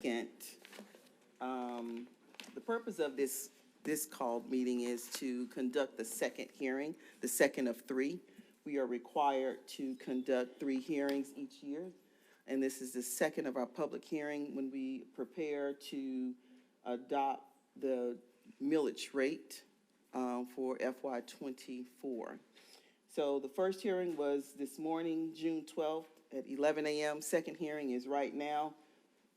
Second, the purpose of this called meeting is to conduct the second hearing, the second of three. We are required to conduct 3 hearings each year, and this is the second of our public hearing when we prepare to adopt the millage rate for FY '24. So the first hearing was this morning, June 12th at 11 a.m. Second hearing is right now,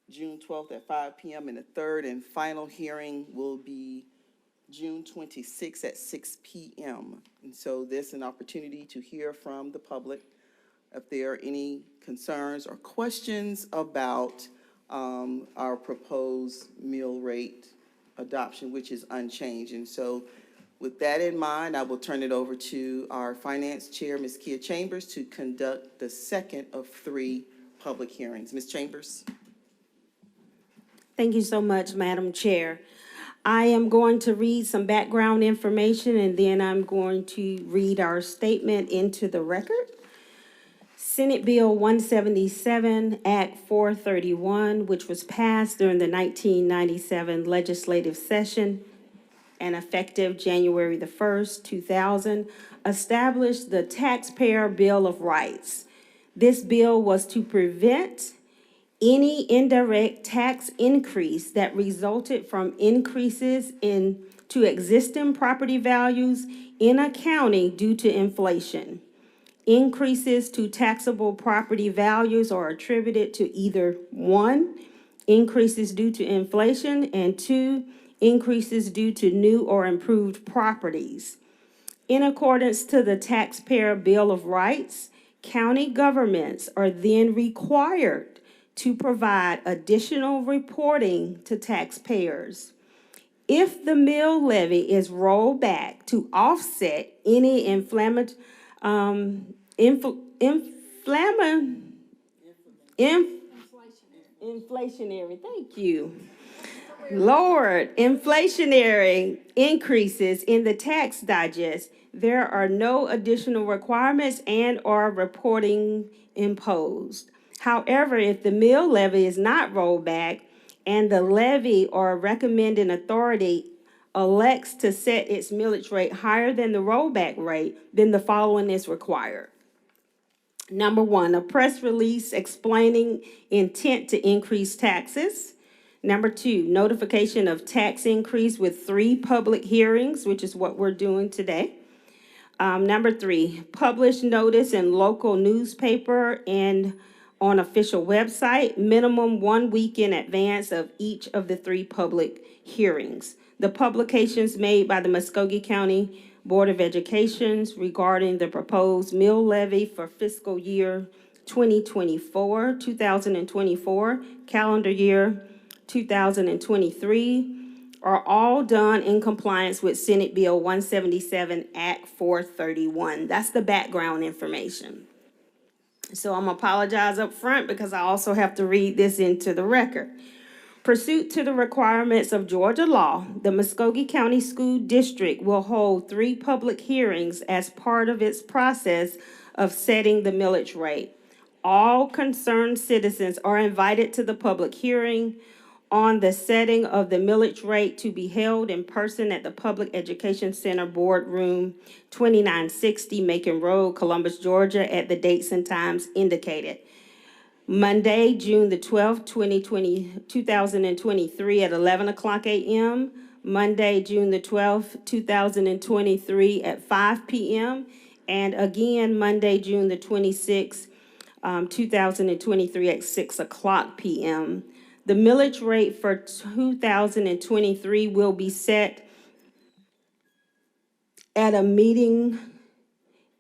June 12th at 5 p.m. And the third and final hearing will be June 26th at 6 p.m. And so there's an opportunity to hear from the public if there are any concerns or questions about our proposed mill rate adoption, which is unchanged. And so with that in mind, I will turn it over to our Finance Chair, Ms. Kia Chambers, to conduct the second of 3 public hearings. Ms. Chambers? Thank you so much, Madam Chair. I am going to read some background information, and then I'm going to read our statement into the record. Senate Bill 177, Act 431, which was passed during the 1997 legislative session and effective January the 1st, 2000, established the Taxpayer Bill of Rights. This bill was to prevent any indirect tax increase that resulted from increases to existing property values in a county due to inflation. Increases to taxable property values are attributed to either 1, increases due to inflation, and 2, increases due to new or improved properties. In accordance to the Taxpayer Bill of Rights, county governments are then required to provide additional reporting to taxpayers. If the mill levy is rolled back to offset any inflationary, thank you, Lord, inflationary increases in the tax digest, there are no additional requirements and/or reporting imposed. However, if the mill levy is not rolled back and the levy or recommending authority elects to set its millage rate higher than the rollback rate, then the following is required. Number 1, a press release explaining intent to increase taxes. Number 2, notification of tax increase with 3 public hearings, which is what we're doing today. Number 3, publish notice in local newspaper and on official website, minimum 1 week in advance of each of the 3 public hearings. The publications made by the Muscogee County Board of Education regarding the proposed mill levy for fiscal year 2024, calendar year 2023, are all done in compliance with Senate Bill 177, Act 431. That's the background information. So I'm apologize up front because I also have to read this into the record. Pursuant to the requirements of Georgia law, the Muscogee County School District will hold 3 public hearings as part of its process of setting the millage rate. All concerned citizens are invited to the public hearing on the setting of the millage rate to be held in person at the Public Education Center Boardroom, 2960 Macon Road, Columbus, Georgia, at the dates and times indicated. Monday, June the 12th, 2023 at 11 o'clock a.m. Monday, June the 12th, 2023 at 5 p.m. And again, Monday, June the 26th, 2023 at 6 o'clock p.m. The millage rate for 2023 will be set at a meeting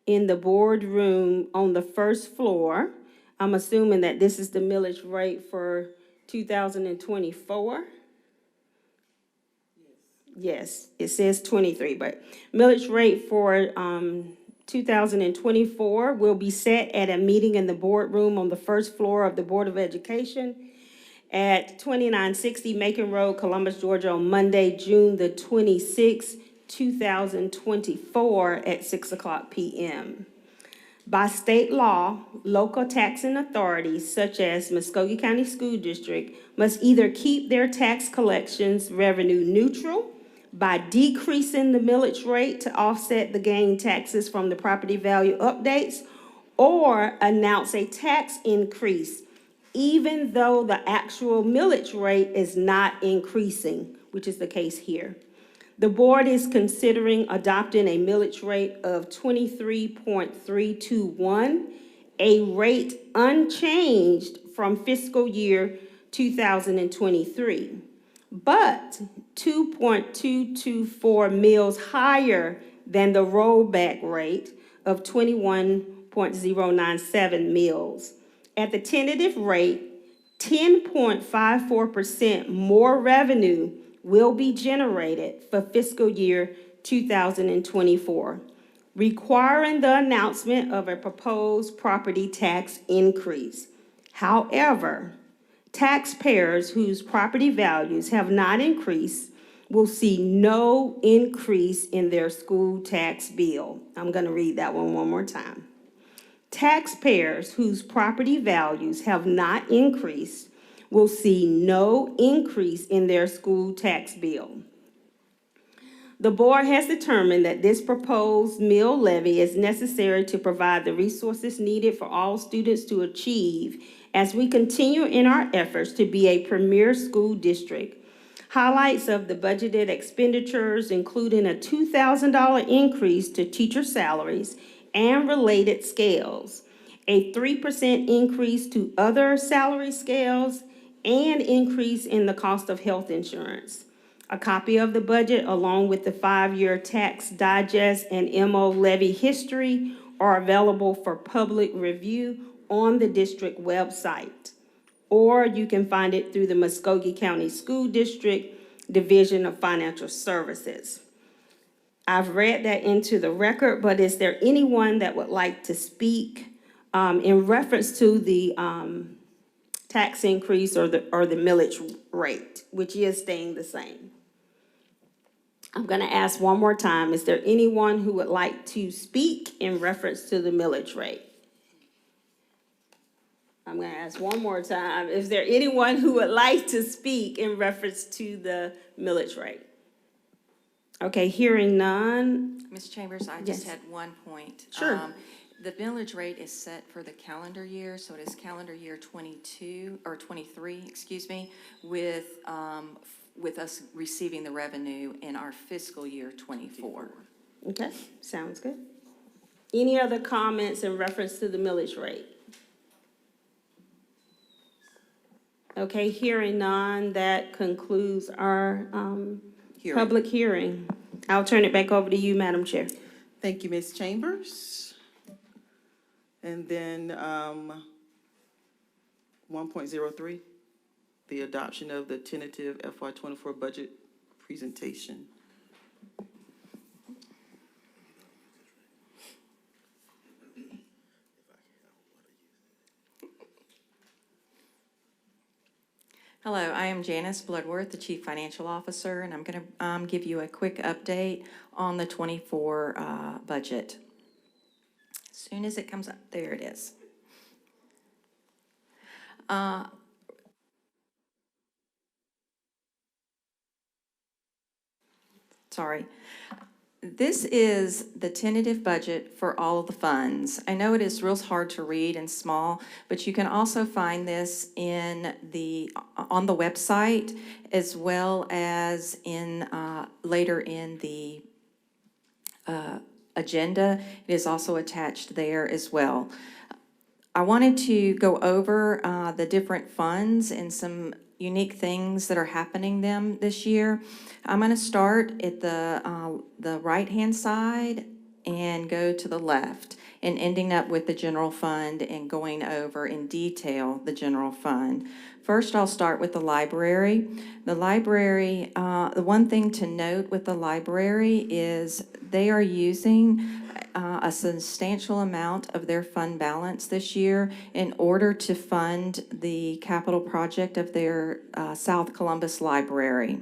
in the boardroom on the first floor. I'm assuming that this is the millage rate for 2024. Yes, it says 23, but millage rate for 2024 will be set at a meeting in the boardroom on the first floor of the Board of Education at 2960 Macon Road, Columbus, Georgia, on Monday, June the 26th, 2024 at 6 o'clock p.m. By state law, local taxing authorities such as Muscogee County School District must either keep their tax collections revenue neutral by decreasing the millage rate to offset the gain taxes from the property value updates, or announce a tax increase even though the actual millage rate is not increasing, which is the case here. The board is considering adopting a millage rate of 23.321, a rate unchanged from fiscal year 2023, but 2.224 mills higher than the rollback rate of 21.097 mills. At the tentative rate, 10.54% more revenue will be generated for fiscal year 2024, requiring the announcement of a proposed property tax increase. However, taxpayers whose property values have not increased will see no increase in their school tax bill. I'm going to read that one more time. Taxpayers whose property values have not increased will see no increase in their school tax bill. The board has determined that this proposed mill levy is necessary to provide the resources needed for all students to achieve as we continue in our efforts to be a premier school district. Highlights of the budgeted expenditures including a $2,000 increase to teacher salaries and related scales, a 3% increase to other salary scales, and increase in the cost of health insurance. A copy of the budget along with the 5-year tax digest and MO levy history are available for public review on the district website, or you can find it through the Muscogee County School District Division of Financial Services. I've read that into the record, but is there anyone that would like to speak in reference to the tax increase or the millage rate, which is staying the same? I'm going to ask one more time. Is there anyone who would like to speak in reference to the millage rate? I'm going to ask one more time. Is there anyone who would like to speak in reference to the millage rate? Okay, hearing none. Ms. Chambers, I Yes. just had one point. Sure. The millage rate is set for the calendar year, so it is calendar year 22, or 23, excuse me, with us receiving the revenue in our fiscal year 24. Okay, sounds good. Any other comments in reference to the millage rate? Okay, hearing none, that concludes our public hearing. I'll turn it back over to you, Madam Chair. Thank you, Ms. Chambers. And then 1.03, the adoption of the tentative FY24 budget presentation. Hello, I am Janice Bloodworth, the Chief Financial Officer, and I'm going to give you a quick update on the 24 budget. As soon as it comes up, there it is. Sorry. This is the tentative budget for all of the funds. I know it is real hard to read and small, but you can also find this on the website as well as in later in the agenda. It is also attached there as well. I wanted to go over the different funds and some unique things that are happening them this year. I'm going to start at the right-hand side and go to the left and ending up with the general fund and going over in detail the general fund. First, I'll start with the library. The library, the one thing to note with the library is they are using a substantial amount of their fund balance this year in order to fund the capital project of their South Columbus Library.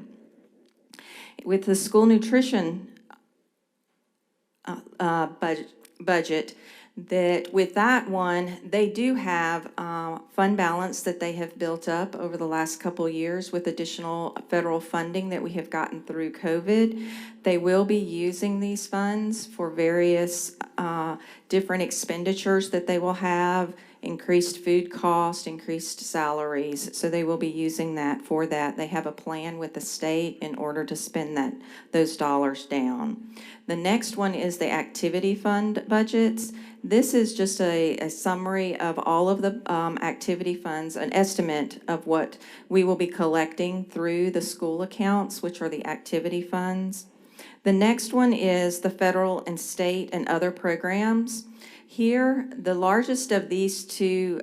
With the school nutrition budget, that with that one, they do have fund balance that they have built up over the last couple of years with additional federal funding that we have gotten through COVID. They will be using these funds for various different expenditures that they will have, increased food cost, increased salaries. So they will be using that for that. They have a plan with the state in order to spend those dollars down. The next one is the activity fund budgets. This is just a summary of all of the activity funds, an estimate of what we will be collecting through the school accounts, which are the activity funds. The next one is the federal and state and other programs. Here, the largest of these two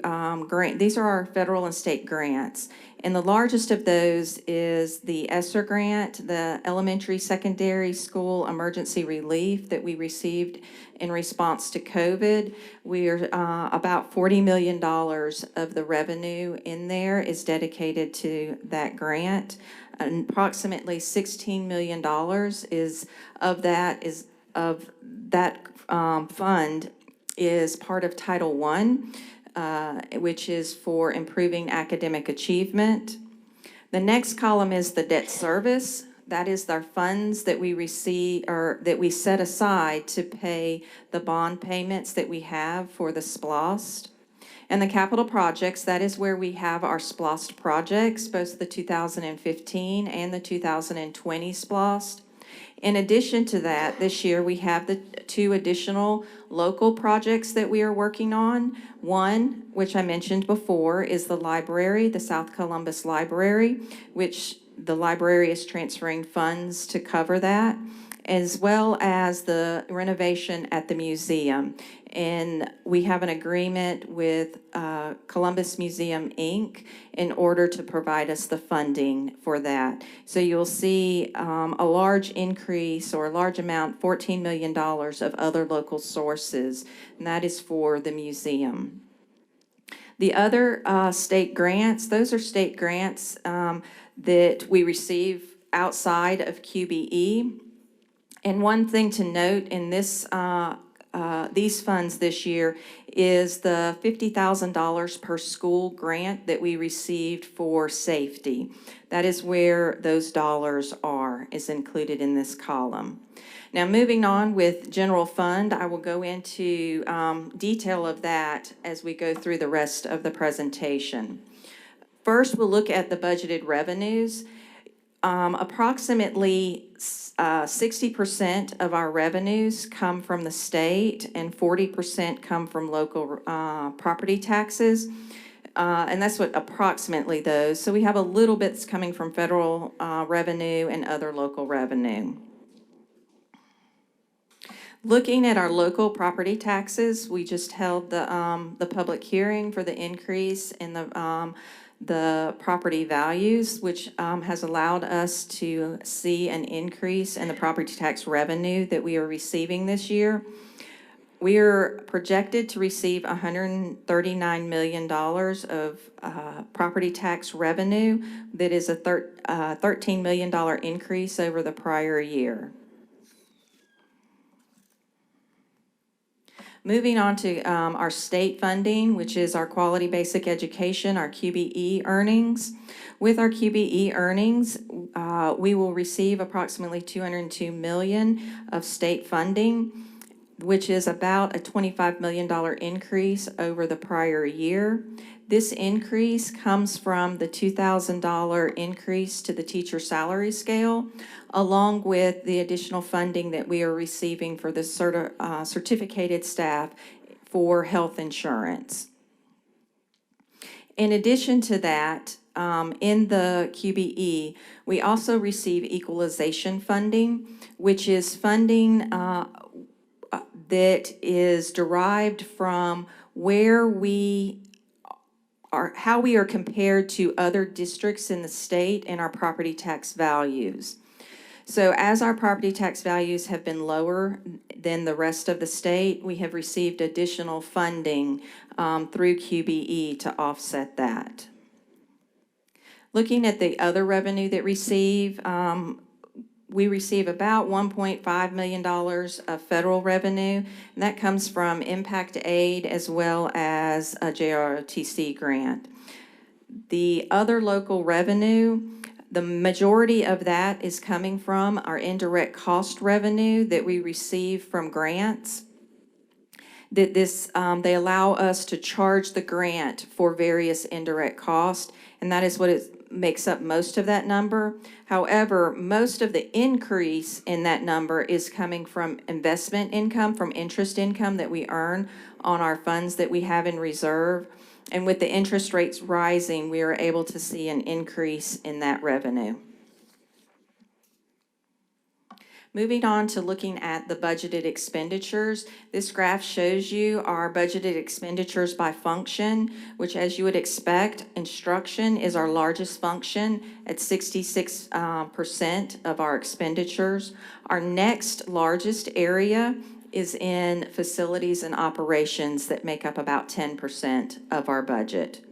these are our federal and state grants. And the largest of those is the ESSER grant, the Elementary Secondary School Emergency Relief that we received in response to COVID. We are about $40 million of the revenue in there is dedicated to that grant. And approximately $16 million of that fund is part of Title I, which is for improving academic achievement. The next column is the debt service. That is our funds that we receive or that we set aside to pay the bond payments that we have for the SPLOST. And the capital projects, that is where we have our SPLOST projects, both the 2015 and the 2020 SPLOST. In addition to that, this year we have the two additional local projects that we are working on. One, which I mentioned before, is the library, the South Columbus Library, which the library is transferring funds to cover that, as well as the renovation at the museum. And we have an agreement with Columbus Museum, Inc. in order to provide us the funding for that. So you'll see a large increase or a large amount, $14 million of other local sources, and that is for the museum. The other state grants, those are state grants that we receive outside of QBE. And one thing to note in this these funds this year is the $50,000 per school grant that we received for safety. That is where those dollars is included in this column. Now, moving on with general fund, I will go into detail of that as we go through the rest of the presentation. First, we'll look at the budgeted revenues. Approximately 60% of our revenues come from the state and 40% come from local property taxes. And that's what approximately those. So we have a little bit that's coming from federal revenue and other local revenue. Looking at our local property taxes, we just held the public hearing for the increase in the property values, which has allowed us to see an increase in the property tax revenue that we are receiving this year. We are projected to receive $139 million of property tax revenue. That is a $13 million increase over the prior year. Moving on to our state funding, which is our quality basic education, our QBE earnings. With our QBE earnings, we will receive approximately $202 million of state funding, which is about a $25 million increase over the prior year. This increase comes from the $2,000 increase to the teacher salary scale, along with the additional funding that we are receiving for the certificated staff for health insurance. In addition to that, in the QBE, we also receive equalization funding, which is funding that is derived from where we are, how we are compared to other districts in the state and our property tax values. So as our property tax values have been lower than the rest of the state, we have received additional funding through QBE to offset that. Looking at the other revenue that we we receive about $1.5 million of federal revenue, and that comes from impact aid as well as a JROTC grant. The other local revenue, the majority of that is coming from our indirect cost revenue that we receive from grants. They allow us to charge the grant for various indirect costs, and that is what makes up most of that number. However, most of the increase in that number is coming from investment income, from interest income that we earn on our funds that we have in reserve. And with the interest rates rising, we are able to see an increase in that revenue. Moving on to looking at the budgeted expenditures, this graph shows you our budgeted expenditures by function, which, as you would expect, instruction is our largest function at 66% of our expenditures. Our next largest area is in facilities and operations that make up about 10% of our budget.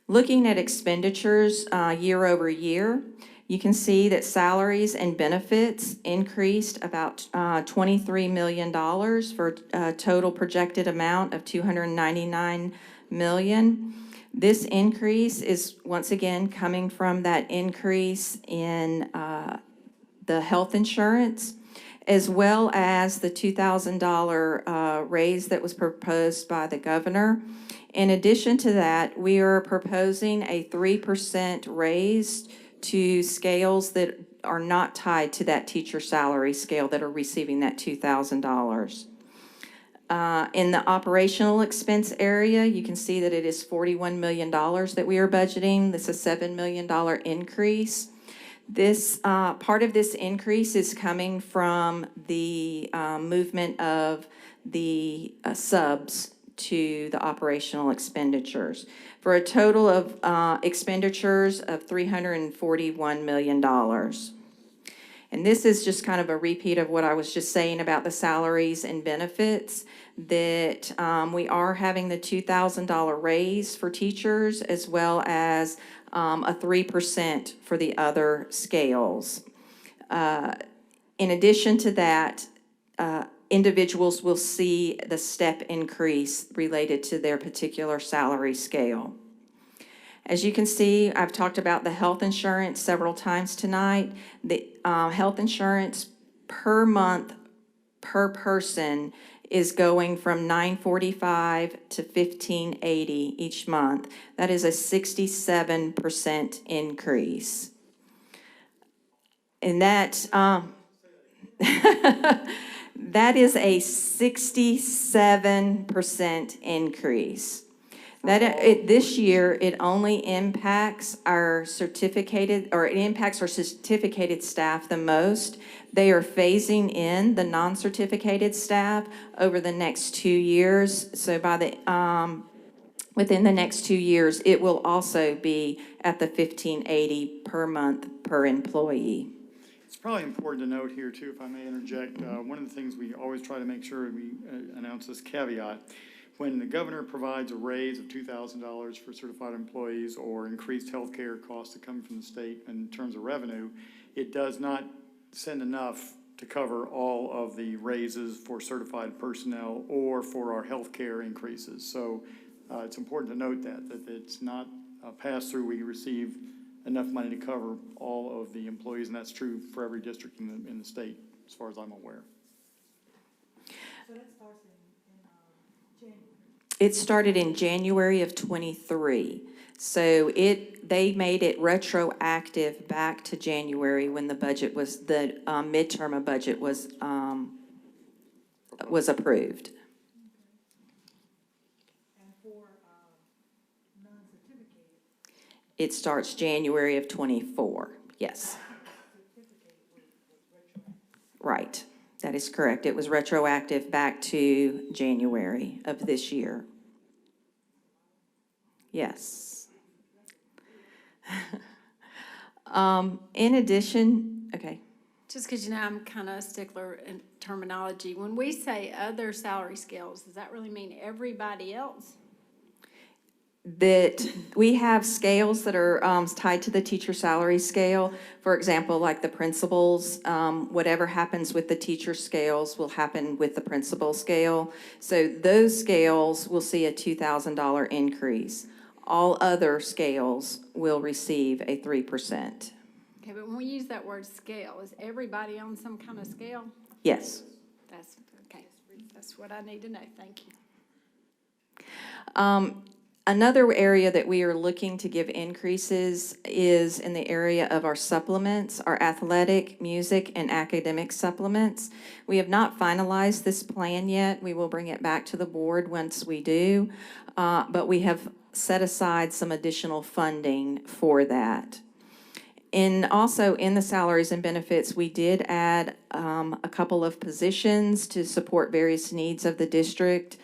Looking at expenditures year over year, you can see that salaries and benefits increased about $23 million for a total projected amount of $299 million. This increase is once again coming from that increase in the health insurance, as well as the $2,000 raise that was proposed by the governor. In addition to that, we are proposing a 3% raise to scales that are not tied to that teacher salary scale that are receiving that $2,000. In the operational expense area, you can see that it is $41 million that we are budgeting. This is a $7 million increase. This part of this increase is coming from the movement of the subs to the operational expenditures, for a total of expenditures of $341 million. And this is just kind of a repeat of what I was just saying about the salaries and benefits, that we are having the $2,000 raise for teachers, as well as a 3% for the other scales. In addition to that, individuals will see the step increase related to their particular salary scale. As you can see, I've talked about the health insurance several times tonight. The health insurance per month per person is going from $945 to $1,580 each month. That is a 67% increase. And that that is a 67% increase. This year, it only impacts our certificated staff the most. They are phasing in the non-certificated staff over the next 2 years. So within the next 2 years, it will also be at the $1,580 per month per employee. It's probably important to note here too, if I may interject, one of the things we always try to make sure we announce this caveat. When the governor provides a raise of $2,000 for certified employees or increased health care costs that come from the state in terms of revenue, it does not send enough to cover all of the raises for certified personnel or for our health care increases. So it's important to note that it's not a pass-through. We receive enough money to cover all of the employees, and that's true for every district in the state, as far as I'm aware. So that starts in January. It started in January of '23. So they made it retroactive back to January when the budget was, the midterm of budget was approved. And for non-certificated, It starts January of '24, yes. certificate was retroactive. Right, that is correct. It was retroactive back to January of this year. Yes. In addition, okay. Just because, I'm kind of a stickler in terminology. When we say other salary scales, does that really mean everybody else? that we have scales that are tied to the teacher salary scale. For example, like the principals, whatever happens with the teacher scales will happen with the principal scale. So those scales will see a $2,000 increase. All other scales will receive a 3%. Okay, but when we use that word scale, is everybody on some kind of scale? Yes. That's, okay, that's what I need to know, thank you. Another area that we are looking to give increases is in the area of our supplements, our athletic, music, and academic supplements. We have not finalized this plan yet. We will bring it back to the board once we do, but we have set aside some additional funding for that. And also in the salaries and benefits, we did add a couple of positions to support various needs of the district.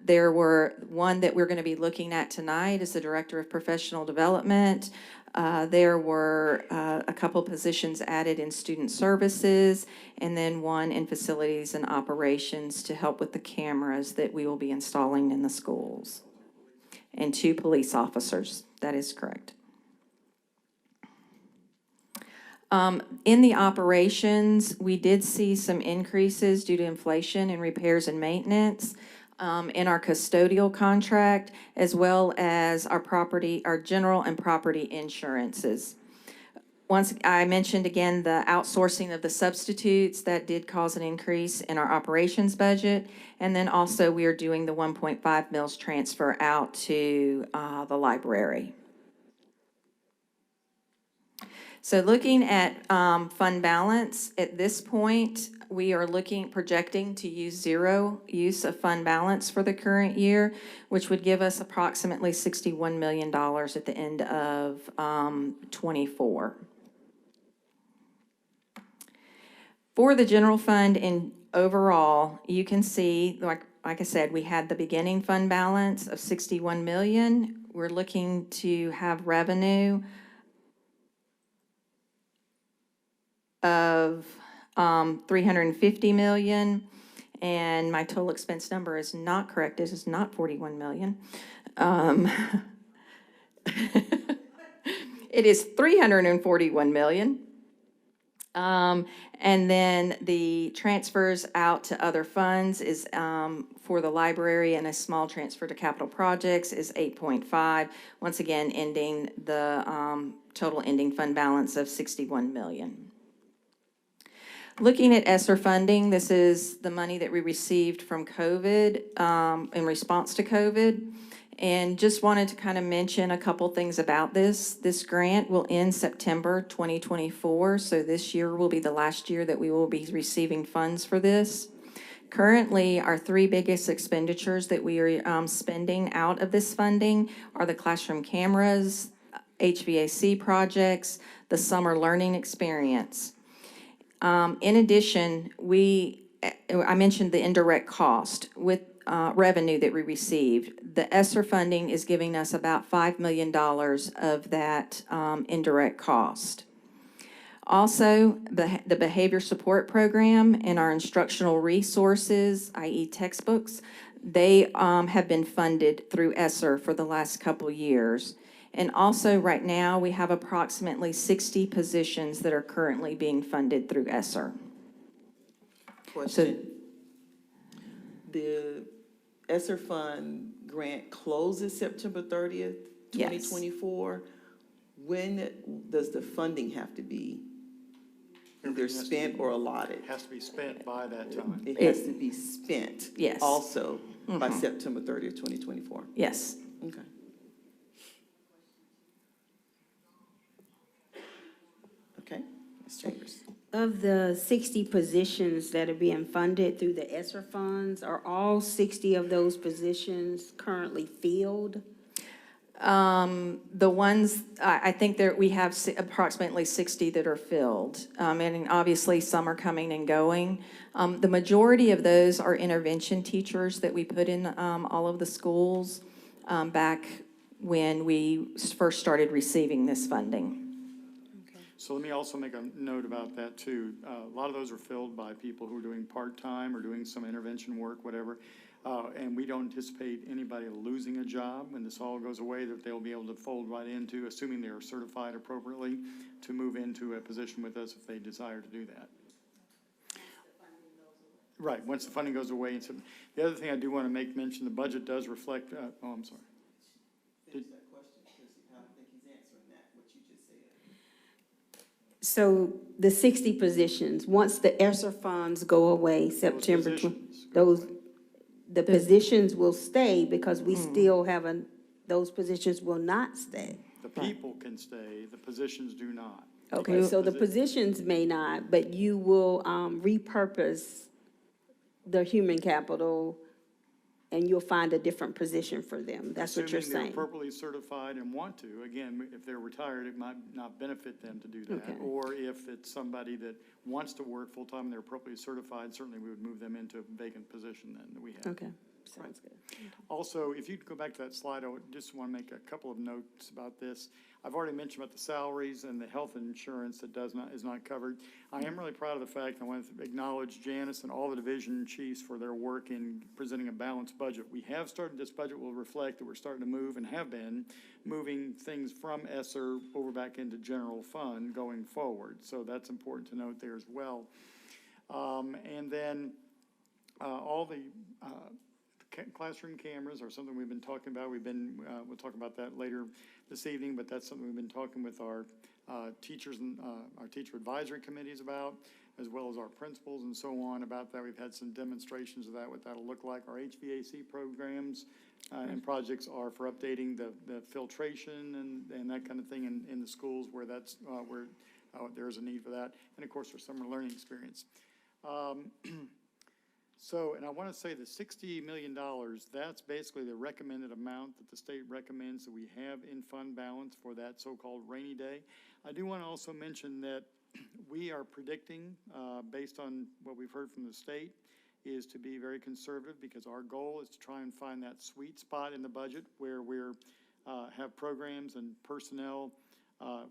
There were one that we're going to be looking at tonight is the Director of Professional Development. There were a couple positions added in student services, and then one in facilities and operations to help with the cameras that we will be installing in the schools. And 2 police officers, that is correct. In the operations, we did see some increases due to inflation in repairs and maintenance. In our custodial contract, as well as our general and property insurances. Once I mentioned again the outsourcing of the substitutes, that did cause an increase in our operations budget. And then also we are doing the 1.5 mils transfer out to the library. So looking at fund balance, at this point, we are projecting to use 0 use of fund balance for the current year, which would give us approximately $61 million at the end of 24. For the general fund in overall, you can see, like I said, we had the beginning fund balance of $61 million. We're looking to have revenue of 350 million, and my total expense number is not correct. It is not 41 million. It is 341 million. And then the transfers out to other funds is for the library, and a small transfer to capital projects is 8.5. Once again, ending the total ending fund balance of 61 million. Looking at ESSER funding, this is the money that we received from COVID in response to COVID. And just wanted to kind of mention a couple things about this. This grant will end September 2024, so this year will be the last year that we will be receiving funds for this. Currently, our 3 biggest expenditures that we are spending out of this funding are the classroom cameras, HVAC projects, the summer learning experience. In addition, I mentioned the indirect cost with revenue that we received. The ESSER funding is giving us about $5 million of that indirect cost. Also, the behavior support program and our instructional resources, i.e. textbooks, they have been funded through ESSER for the last couple years. And also right now, we have approximately 60 positions that are currently being funded through ESSER. Question. The ESSER fund grant closes September 30th, 2024. When does the funding have to be either spent or allotted? It has to be spent by that time. It has to be spent. Yes. Also by September 30th, 2024. Yes. Okay. Okay, Ms. Chambers. Of the 60 positions that are being funded through the ESSER funds, are all 60 of those positions currently filled? The ones, I think we have approximately 60 that are filled. And obviously some are coming and going. The majority of those are intervention teachers that we put in all of the schools back when we first started receiving this funding. So let me also make a note about that too. A lot of those are filled by people who are doing part-time or doing some intervention work, whatever. And we don't anticipate anybody losing a job when this all goes away, that they'll be able to fold right into, assuming they are certified appropriately, to move into a position with us if they desire to do that. Right, once the funding goes away. And so, the other thing I do want to make mention, the budget does reflect, I'm sorry. Finish that question, because I don't think he's answering that, what you just said. So the 60 positions, once the ESSER funds go away, September 20, positions go those, away. the positions will stay because we still haven't, those positions will not stay. The people can stay, the positions do not. Okay, so the positions may not, but you will repurpose the human capital and you'll find a different position for them. That's what you're Assuming they're saying. appropriately certified and want to. Again, if they're retired, it might not benefit them to do that. Okay. Or if it's somebody that wants to work full-time and they're appropriately certified, certainly we would move them into a vacant position then that we have. Okay, sounds good. Also, if you go back to that slide, I just want to make a couple of notes about this. I've already mentioned about the salaries and the health insurance that is not covered. I am really proud of the fact, I want to acknowledge Janice and all the division chiefs for their work in presenting a balanced budget. We have started, this budget will reflect that we're starting to move and have been moving things from ESSER over back into general fund going forward. So that's important to note there as well. And then all the classroom cameras are something we've been talking about. We'll talk about that later this evening, but that's something we've been talking with our teachers and our teacher advisory committees about, as well as our principals and so on about that. We've had some demonstrations of that, what that'll look like. Our HVAC programs and projects are for updating the filtration and that kind of thing in the schools where that's where there's a need for that. And of course, our summer learning experience. So, and I want to say the $60 million, that's basically the recommended amount that the state recommends that we have in fund balance for that so-called rainy day. I do want to also mention that we are predicting, based on what we've heard from the state, is to be very conservative because our goal is to try and find that sweet spot in the budget where we're have programs and personnel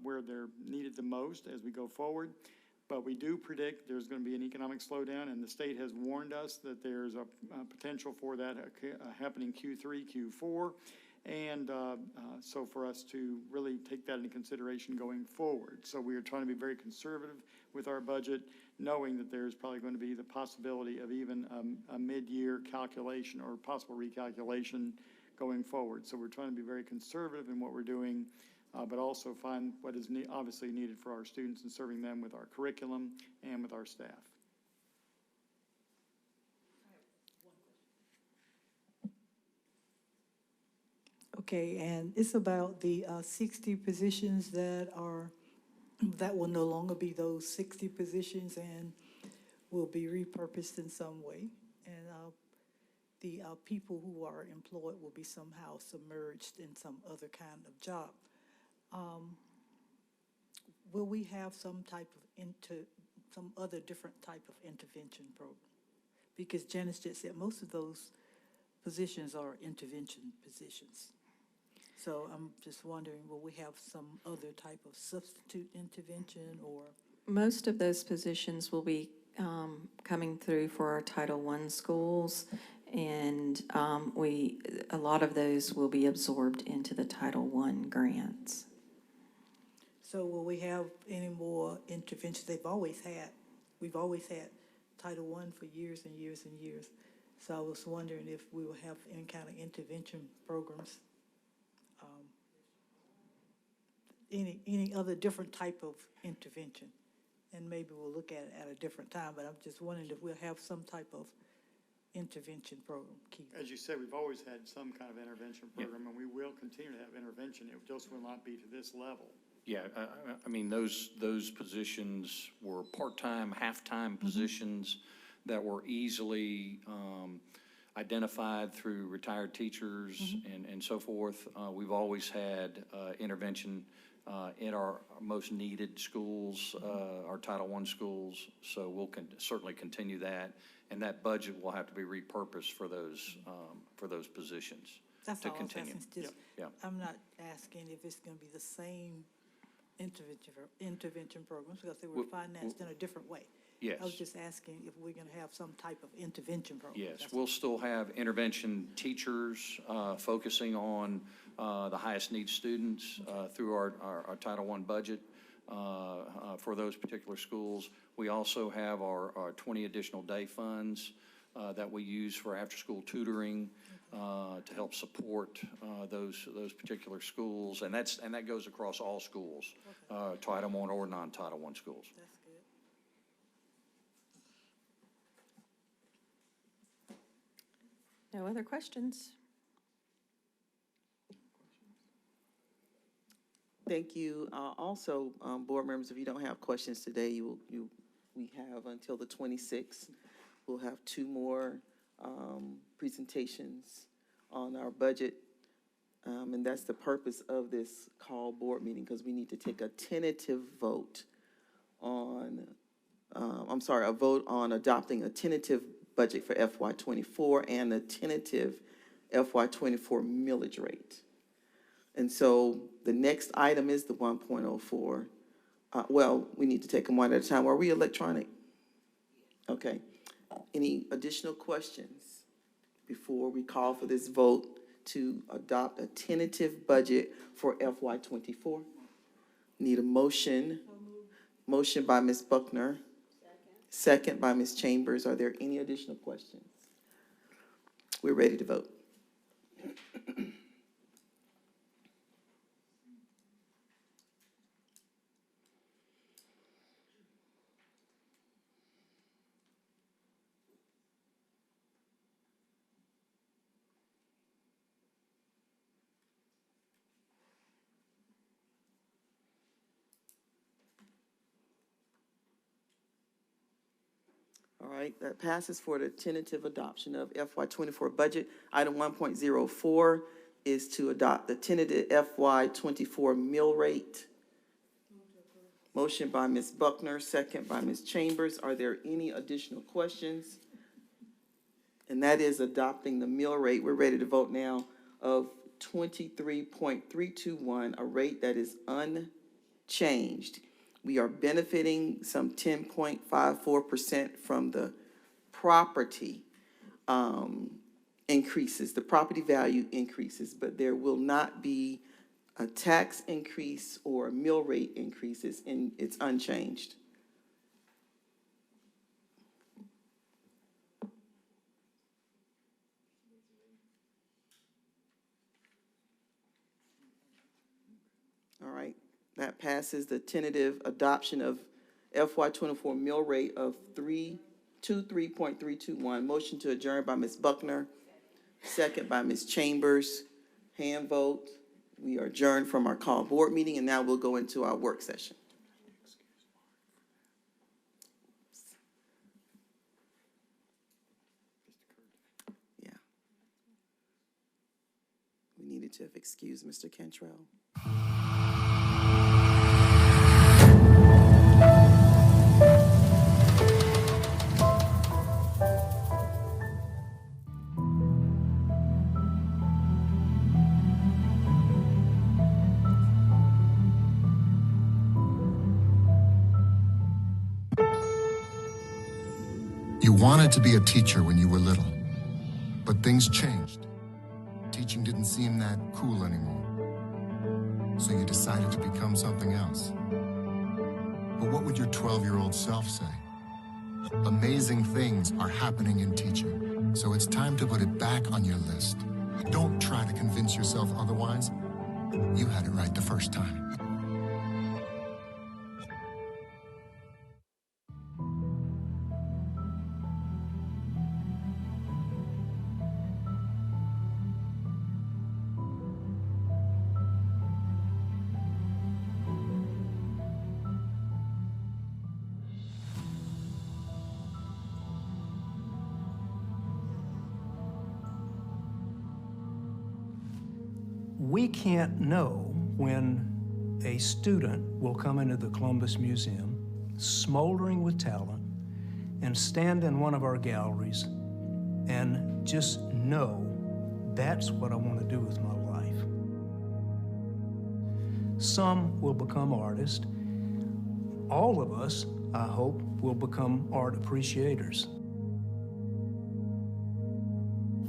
where they're needed the most as we go forward. But we do predict there's going to be an economic slowdown, and the state has warned us that there's a potential for that happening Q3, Q4, and so for us to really take that into consideration going forward. So we are trying to be very conservative with our budget, knowing that there's probably going to be the possibility of even a mid-year calculation or possible recalculation going forward. So we're trying to be very conservative in what we're doing, but also find what is obviously needed for our students and serving them with our curriculum and with our staff. Okay, and it's about the 60 positions that will no longer be those 60 positions and will be repurposed in some way. And the people who are employed will be somehow submerged in some other kind of job. Will we have some other different type of intervention program? Because Janice just said most of those positions are intervention positions. So I'm just wondering, will we have some other type of substitute intervention or? Most of those positions will be coming through for our Title I schools, and a lot of those will be absorbed into the Title I grants. So will we have any more interventions? We've always had Title I for years and years and years. So I was wondering if we will have any kind of intervention programs, any other different type of intervention. And maybe we'll look at it at a different time, but I'm just wondering if we'll have some type of intervention program, Keith. As you said, we've always had some kind of intervention program, and we will continue to have intervention. It just will not be to this level. Yeah, I mean, those positions were part-time, half-time positions that were easily identified through retired teachers and so forth. We've always had intervention in our most needed schools, our Title I schools, so we'll certainly continue that. And that budget will have to be repurposed for those positions. That's to all continue. I was asking. Yeah. I'm not asking if it's going to be the same intervention programs, because they were financed in a different way. Yes. I was just asking if we're gonna have some type of intervention program. Yes, That's we'll still have intervention teachers focusing on the highest need students through our Title I budget for those particular schools. We also have our 20 additional day funds that we use for after-school tutoring to help support those particular schools. And that goes across all schools, Title I or non-Title I schools. That's good. No other questions? Thank you. Also, board members, if you don't have questions today, we have until the 26th. We'll have 2 more presentations on our budget. And that's the purpose of this call board meeting, because we need to take a tentative vote on, a vote on adopting a tentative budget for FY '24 and a tentative FY '24 millage rate. And so the next item is the 1.04. Well, we need to take them one at a time. Are we electronic? Okay. Any additional questions before we call for this vote to adopt a tentative budget for FY '24? Need a motion. Motion by Ms. Buckner. Second by Ms. Chambers. Are there any additional questions? We're ready to vote. All right, that passes for the tentative adoption of FY '24 budget. Item 1.04 is to adopt the tentative FY '24 mill rate. Motion by Ms. Buckner, second by Ms. Chambers. Are there any additional questions? And that is adopting the mill rate. We're ready to vote now of 23.321, a rate that is unchanged. We are benefiting some 10.54% from the property increases, the property value increases, but there will not be a tax increase or a mill rate increases, and it's unchanged. All right. That passes the tentative adoption of FY '24 mill rate of 3.321. Motion to adjourn by Ms. Buckner, second by Ms. Chambers. Hand vote. We are adjourned from our call board meeting, and now we'll go into our work session. Yeah. We needed to have excused Mr. Cantrell. You wanted to be a teacher when you were little, but things changed. Teaching didn't seem that cool anymore, so you decided to become something else. But what would your 12-year-old self say? Amazing things are happening in teaching, so it's time to put it back on your list. Don't try to convince yourself otherwise. You had it right the first time. We can't know when a student will come into the Columbus Museum, smoldering with talent, and stand in one of our galleries and just know that's what I want to do with my life. Some will become artists. All of us I hope, will become art appreciators.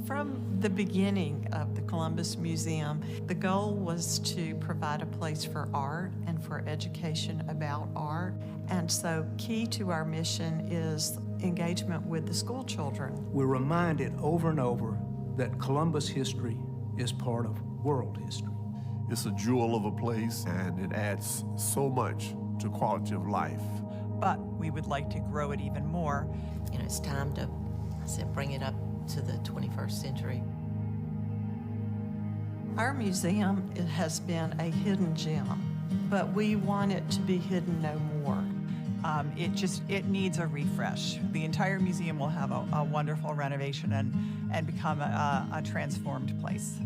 From the beginning of the Columbus Museum, the goal was to provide a place for art and for education about art. And so key to our mission is engagement with the school children. We're reminded over and over that Columbus history is part of world history. It's a jewel of a place, and it adds so much to quality of life. But we would like to grow it even more. You know, it's time to, bring it up to the 21st century. Our museum, it has been a hidden gem, but we want it to be hidden no more. It needs a refresh. The entire museum will have a wonderful renovation and become a transformed place.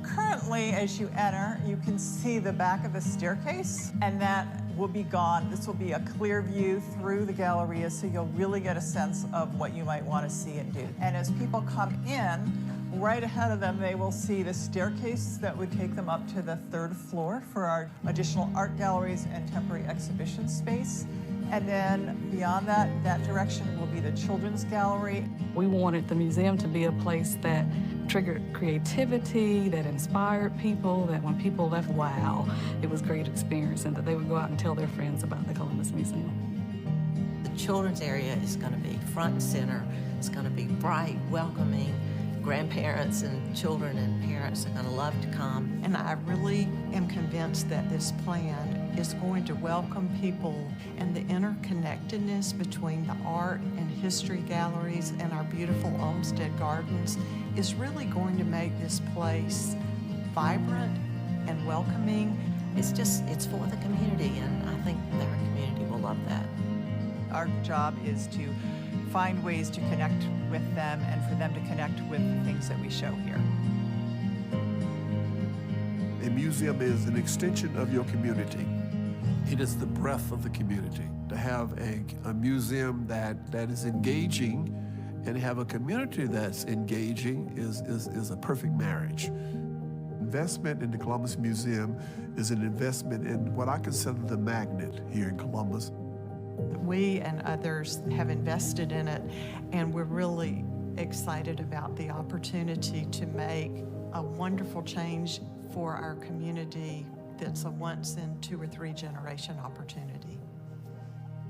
Currently, as you enter, you can see the back of the staircase, and that will be gone. This will be a clear view through the Galleria, so you'll really get a sense of what you might want to see and do. And as people come in, right ahead of them, they will see the staircase that would take them up to the 3rd floor for our additional art galleries and temporary exhibition space. And then beyond that, that direction will be the children's gallery. We wanted the museum to be a place that triggered creativity, that inspired people, that when people left, wow, it was a great experience, and that they would go out and tell their friends about the Columbus Museum. The children's area is going to be front and center. It's going to be bright, welcoming. Grandparents and children and parents are going to love to come. And I really am convinced that this plan is going to welcome people, and the interconnectedness between the art and history galleries and our beautiful Olmsted Gardens is really going to make this place vibrant and welcoming. It's for the community, and I think that our community will love that. Our job is to find ways to connect with them and for them to connect with the things that we show here. A museum is an extension of your community. It is the breath of the community. To have a museum that is engaging and have a community that's engaging is a perfect marriage. Investment in the Columbus Museum is an investment in what I consider the magnet here in Columbus. We and others have invested in it, and we're really excited about the opportunity to make a wonderful change for our community that's a once in 2 or 3 generation opportunity.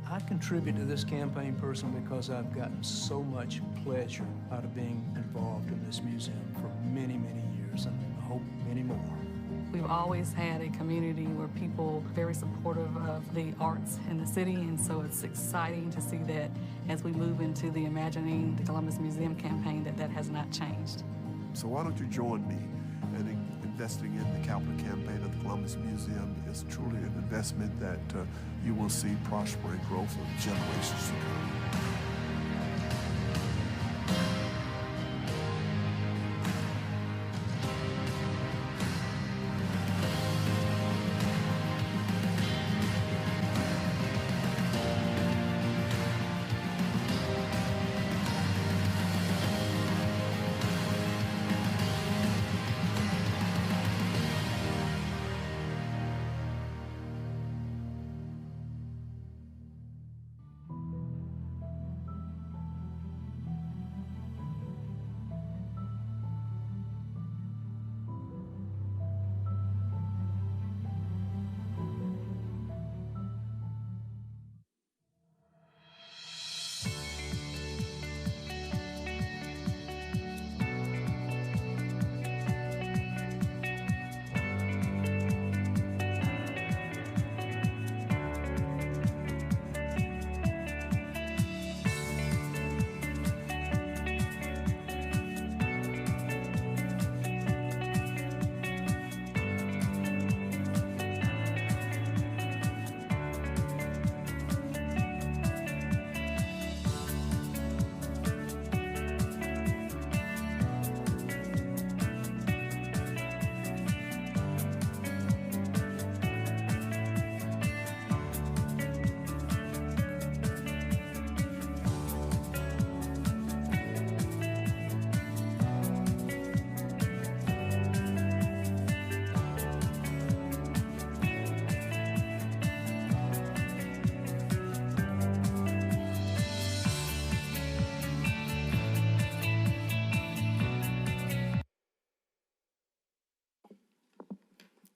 I contribute to this campaign personally because I've gotten so much pleasure out of being involved in this museum for many, many years, and I hope many more. We've always had a community where people are very supportive of the arts in the city, and so it's exciting to see that as we move into the Imagining the Columbus Museum campaign, that has not changed. So why don't you join me in investing in the capital campaign of the Columbus Museum? Is truly an investment that you will see prosper and grow for generations to come.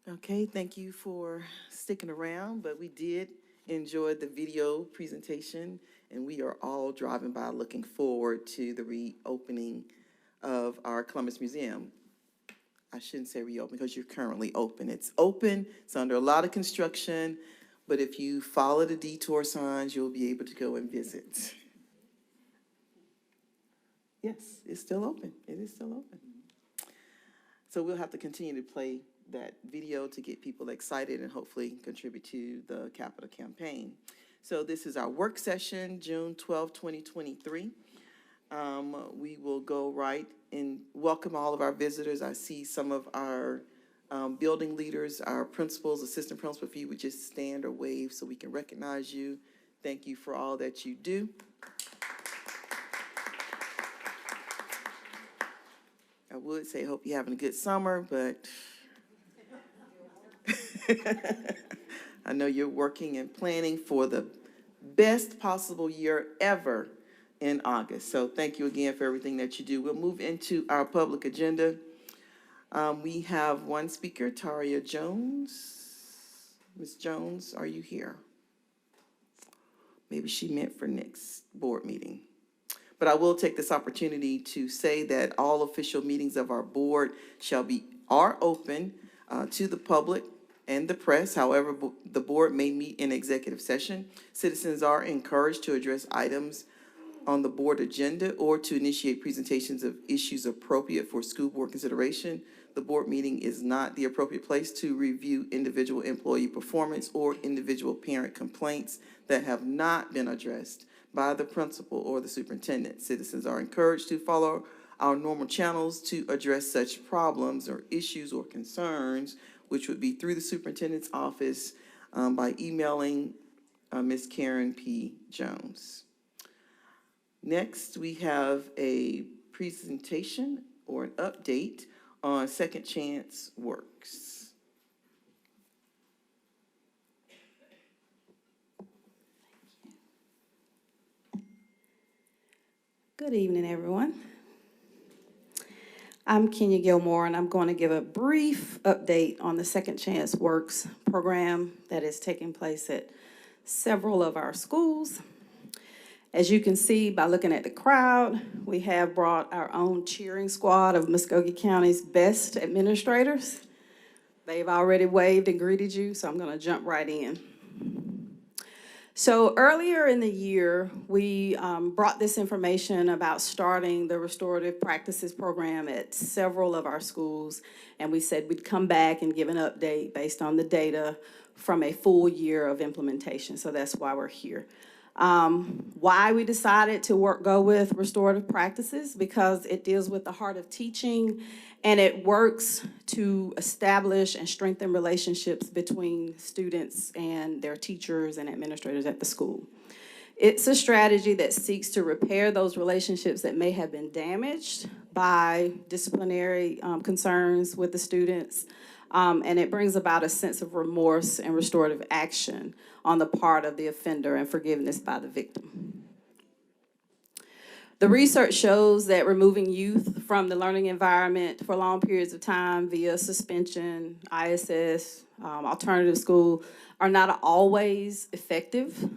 Okay, thank you for sticking around, but we did enjoy the video presentation, and we are all driving by looking forward to the reopening of our Columbus Museum. I shouldn't say reopen because you're currently open. It's open, it's under a lot of construction, but if you follow the detour signs, you'll be able to go and visit. Yes, it's still open. It is still open. So we'll have to continue to play that video to get people excited and hopefully contribute to the capital campaign. So this is our work session, June 12, 2023. We will go right and welcome all of our visitors. I see some of our building leaders, our principals, assistant principals. If you would just stand or wave so we can recognize you. Thank you for all that you do. I would say, hope you're having a good summer, but I know you're working and planning for the best possible year ever in August. So thank you again for everything that you do. We'll move into our public agenda. We have one speaker, Taria Jones. Ms. Jones, are you here? Maybe she meant for next board meeting. But I will take this opportunity to say that all official meetings of our board are open to the public and the press. However, the board may meet in executive session. Citizens are encouraged to address items on the board agenda or to initiate presentations of issues appropriate for school board consideration. The board meeting is not the appropriate place to review individual employee performance or individual parent complaints that have not been addressed by the principal or the superintendent. Citizens are encouraged to follow our normal channels to address such problems or issues or concerns, which would be through the superintendent's office by emailing Ms. Karen P. Jones. Next, we have a presentation or an update on Second Chance Works. Good evening, everyone. I'm Kenya Gilmore, and I'm going to give a brief update on the Second Chance Works program that is taking place at several of our schools. As you can see by looking at the crowd, we have brought our own cheering squad of Muscogee County's best administrators. They've already waved and greeted you, so I'm going to jump right in. So earlier in the year, we brought this information about starting the restorative practices program at several of our schools, and we said we'd come back and give an update based on the data from a full year of implementation. So that's why we're here. Why we decided to go with restorative practices, because it deals with the heart of teaching, and it works to establish and strengthen relationships between students and their teachers and administrators at the school. It's a strategy that seeks to repair those relationships that may have been damaged by disciplinary concerns with the students, and it brings about a sense of remorse and restorative action on the part of the offender and forgiveness by the victim. The research shows that removing youth from the learning environment for long periods of time via suspension, ISS, alternative school are not always effective,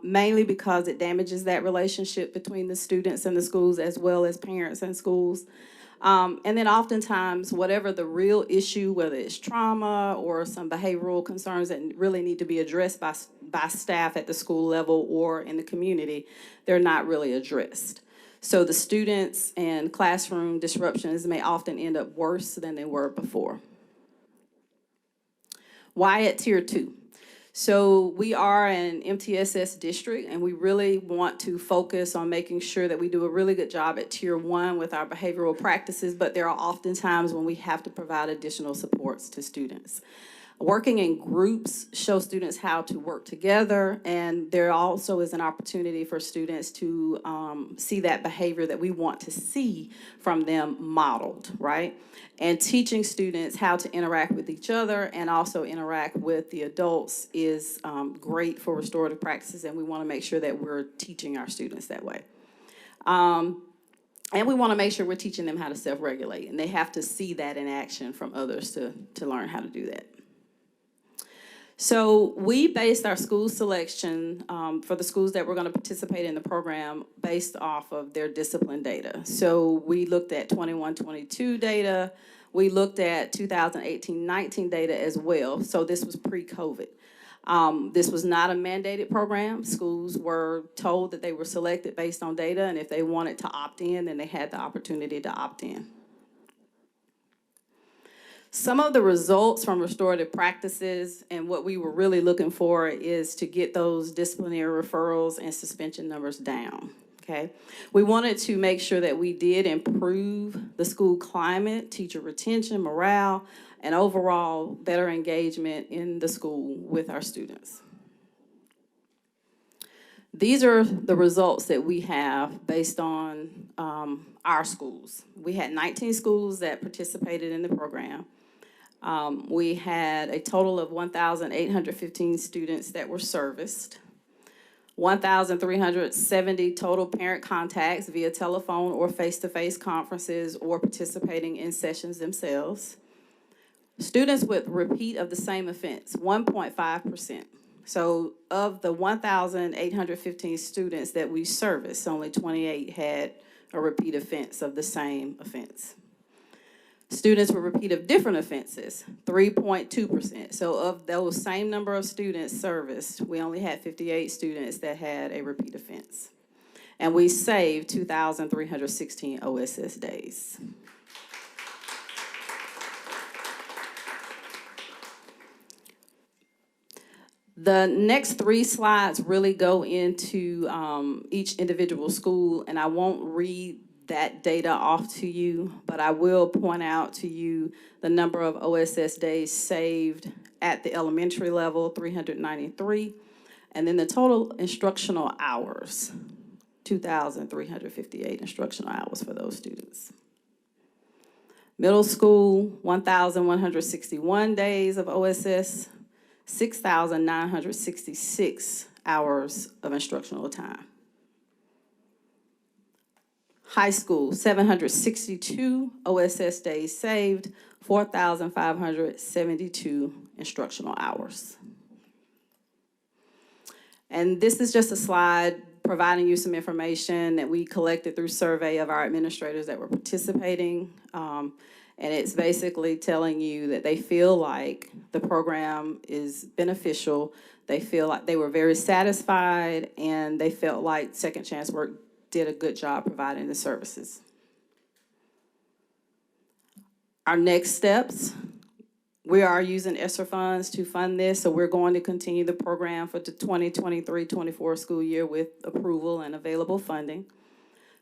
mainly because it damages that relationship between the students and the schools as well as parents and schools. And then oftentimes, whatever the real issue, whether it's trauma or some behavioral concerns that really need to be addressed by staff at the school level or in the community, they're not really addressed. So the students and classroom disruptions may often end up worse than they were before. Why at Tier 2? So we are an MTSS district, and we really want to focus on making sure that we do a really good job at Tier 1 with our behavioral practices, but there are often times when we have to provide additional supports to students. Working in groups shows students how to work together, and there also is an opportunity for students to see that behavior that we want to see from them modeled, right? And teaching students how to interact with each other and also interact with the adults is great for restorative practices, and we want to make sure that we're teaching our students that way. And we want to make sure we're teaching them how to self-regulate, and they have to see that in action from others to learn how to do that. So we based our school selection for the schools that were going to participate in the program based off of their discipline data. So we looked at 21-22 data. We looked at 2018-19 data as well. So this was pre-COVID. This was not a mandated program. Schools were told that they were selected based on data, and if they wanted to opt in, then they had the opportunity to opt in. Some of the results from restorative practices and what we were really looking for is to get those disciplinary referrals and suspension numbers down, okay? We wanted to make sure that we did improve the school climate, teacher retention, morale, and overall better engagement in the school with our students. These are the results that we have based on our schools. We had 19 schools that participated in the program. We had a total of 1,815 students that were serviced, 1,370 total parent contacts via telephone or face-to-face conferences or participating in sessions themselves. Students with repeat of the same offense, 1.5%. So of the 1,815 students that we serviced, only 28 had a repeat offense of the same offense. Students with repeat of different offenses, 3.2%. So of those same number of students serviced, we only had 58 students that had a repeat offense. And we saved 2,316 OSS days. The next 3 slides really go into each individual school, and I won't read that data off to you, but I will point out to you the number of OSS days saved at the elementary level, 393, and then the total instructional hours, 2,358 instructional hours for those students. Middle school, 1,161 days of OSS, 6,966 hours of instructional time. High school, 762 OSS days saved, 4,572 instructional hours. And this is just a slide providing you some information that we collected through survey of our administrators that were participating. And it's basically telling you that they feel like the program is beneficial. They feel like they were very satisfied, and they felt like Second Chance Work did a good job providing the services. Our next steps, we are using ESSER funds to fund this, so we're going to continue the program for the 2023-24 school year with approval and available funding.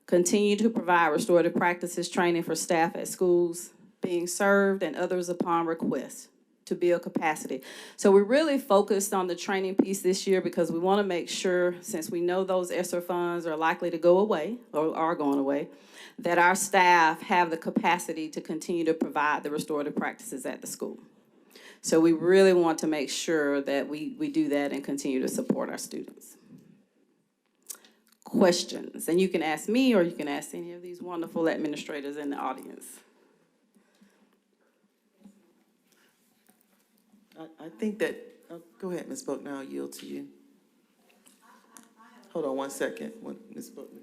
Continue to provide restorative practices training for staff at schools being served and others upon request to build capacity. So we're really focused on the training piece this year because we want to make sure, since we know those ESSER funds are likely to go away or are going away, that our staff have the capacity to continue to provide the restorative practices at the school. So we really want to make sure that we do that and continue to support our students. Questions, and you can ask me or you can ask any of these wonderful administrators in the audience. I think that, go ahead, Ms. Buckner, I'll yield to you. Hold on one second, Ms. Buckner.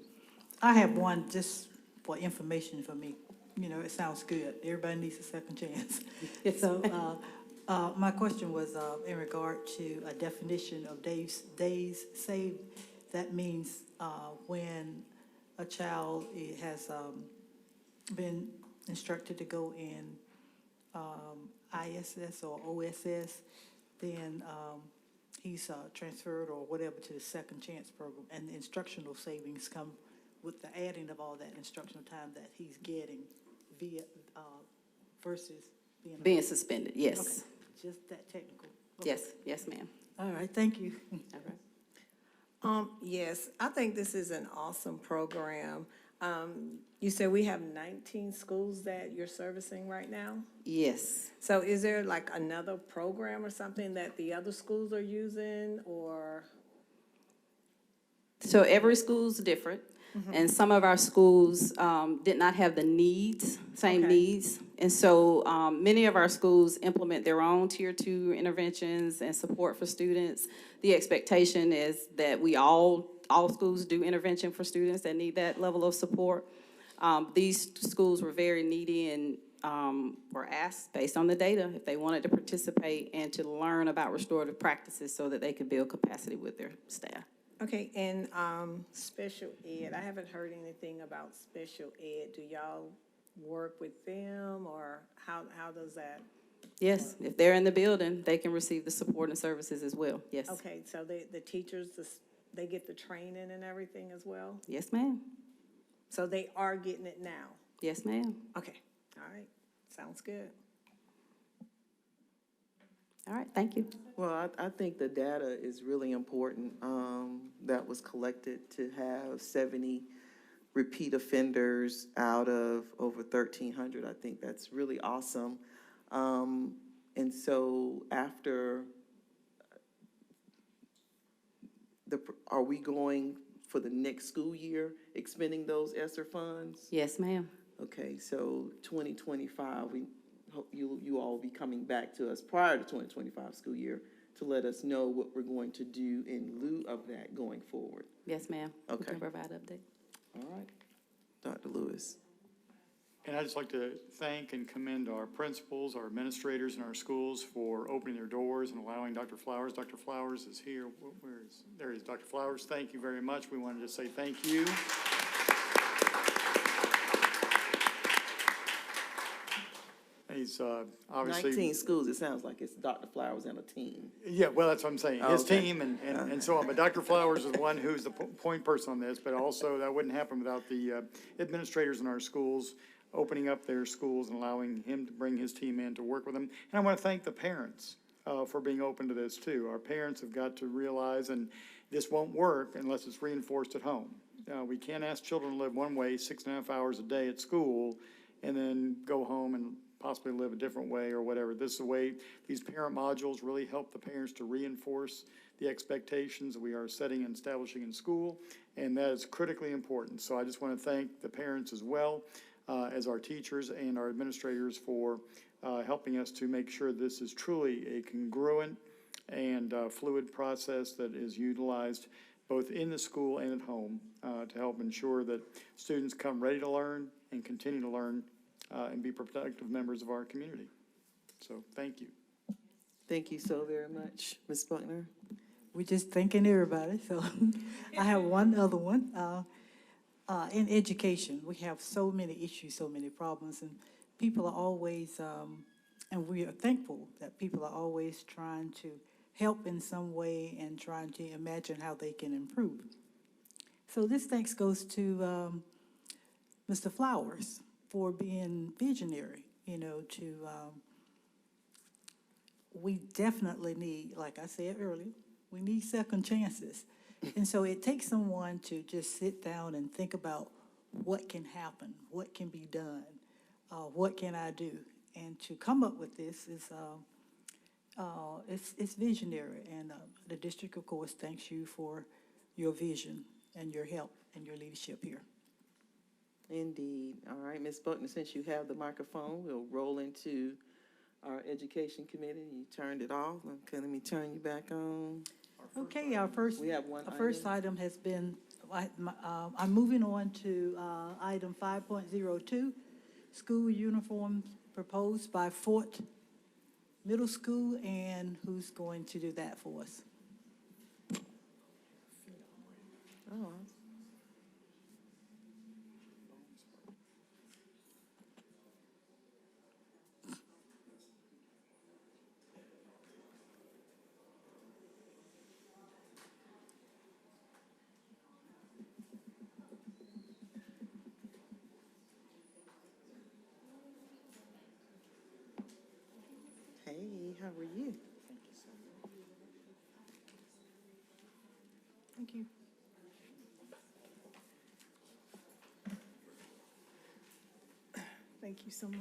I have one just for information for me. You know, it sounds good. Everybody needs a second chance. So my question was in regard to a definition of days saved. That means when a child has been instructed to go in ISS or OSS, then he's transferred or whatever to the Second Chance program, and the instructional savings come with the adding of all that instructional time that he's getting via versus being Suspended. Yes. Okay. Just that technical. Okay. Yes, yes, ma'am. All right, thank you. All right. Yes, I think this is an awesome program. You said we have 19 schools that you're servicing right now? Yes. So is there like another program or something that the other schools are using, or? So every school's different. And some of our schools did not have the same Okay. needs. And so many of our schools implement their own Tier 2 interventions and support for students. The expectation is that all schools do intervention for students that need that level of support. These schools were very needy and were asked, based on the data, if they wanted to participate and to learn about restorative practices so that they could build capacity with their staff. Okay, and special ed, I haven't heard anything about special ed. Do y'all work with them, or how does that? Yes, if they're in the building, they can receive the support and services as well, yes. Okay, so the teachers, they get the training and everything as well? Yes, ma'am. So they are getting it now? Yes, ma'am. Okay, all right, sounds good. All right, thank you. Well, I think the data is really important, that was collected to have 70 repeat offenders out of over 1,300. I think that's really awesome. And so after, are we going for the next school year expending those ESSER funds? Yes, ma'am. Okay, so 2025, we hope you all will be coming back to us prior to 2025 school year to let us know what we're going to do in lieu of that going forward. Yes, ma'am. We Okay. can provide update. All right, Dr. Lewis. And I'd just like to thank and commend our principals, our administrators in our schools for opening their doors and allowing Dr. Flowers. Dr. Flowers is here. There he is, Dr. Flowers. Thank you very much. We wanted to say thank you. He's obviously 19 schools, it sounds like it's Dr. Flowers and a team. Yeah, well, that's what I'm saying, his Okay. team and so on, but Dr. Flowers is the one who's the point person on this, but also that wouldn't happen without the administrators in our schools opening up their schools and allowing him to bring his team in to work with them. And I want to thank the parents for being open to this too. Our parents have got to realize, and this won't work unless it's reinforced at home. We can't ask children to live one way 6.5 hours a day at school and then go home and possibly live a different way or whatever. This is the way these parent modules really help the parents to reinforce the expectations we are setting and establishing in school, and that is critically important. So I just want to thank the parents as well as our teachers and our administrators for helping us to make sure this is truly a congruent and fluid process that is utilized both in the school and at home to help ensure that students come ready to learn and continue to learn and be productive members of our community. So thank you. Thank you so very much. Ms. Buckner? We're just thanking everybody, so I have one other one. In education, we have so many issues, so many problems, and people are always, and we are thankful that people are always trying to help in some way and trying to imagine how they can improve. So this thanks goes to Mr. Flowers for being visionary, we definitely need, like I said earlier, we need second chances. And so it takes someone to just sit down and think about what can happen, what can be done, what can I do? And to come up with this is, it's visionary. And the district, of course, thanks you for your vision and your help and your leadership here. Indeed. All right, Ms. Buckner, since you have the microphone, we'll roll into our education committee. You turned it off. Okay, let me turn you back on. Okay, our first item has been, I'm moving on to item 5.02, school uniforms proposed by Fort Middle School, and who's going to do that for us? Oh. Hey, how are you? Thank you. Thank you so much.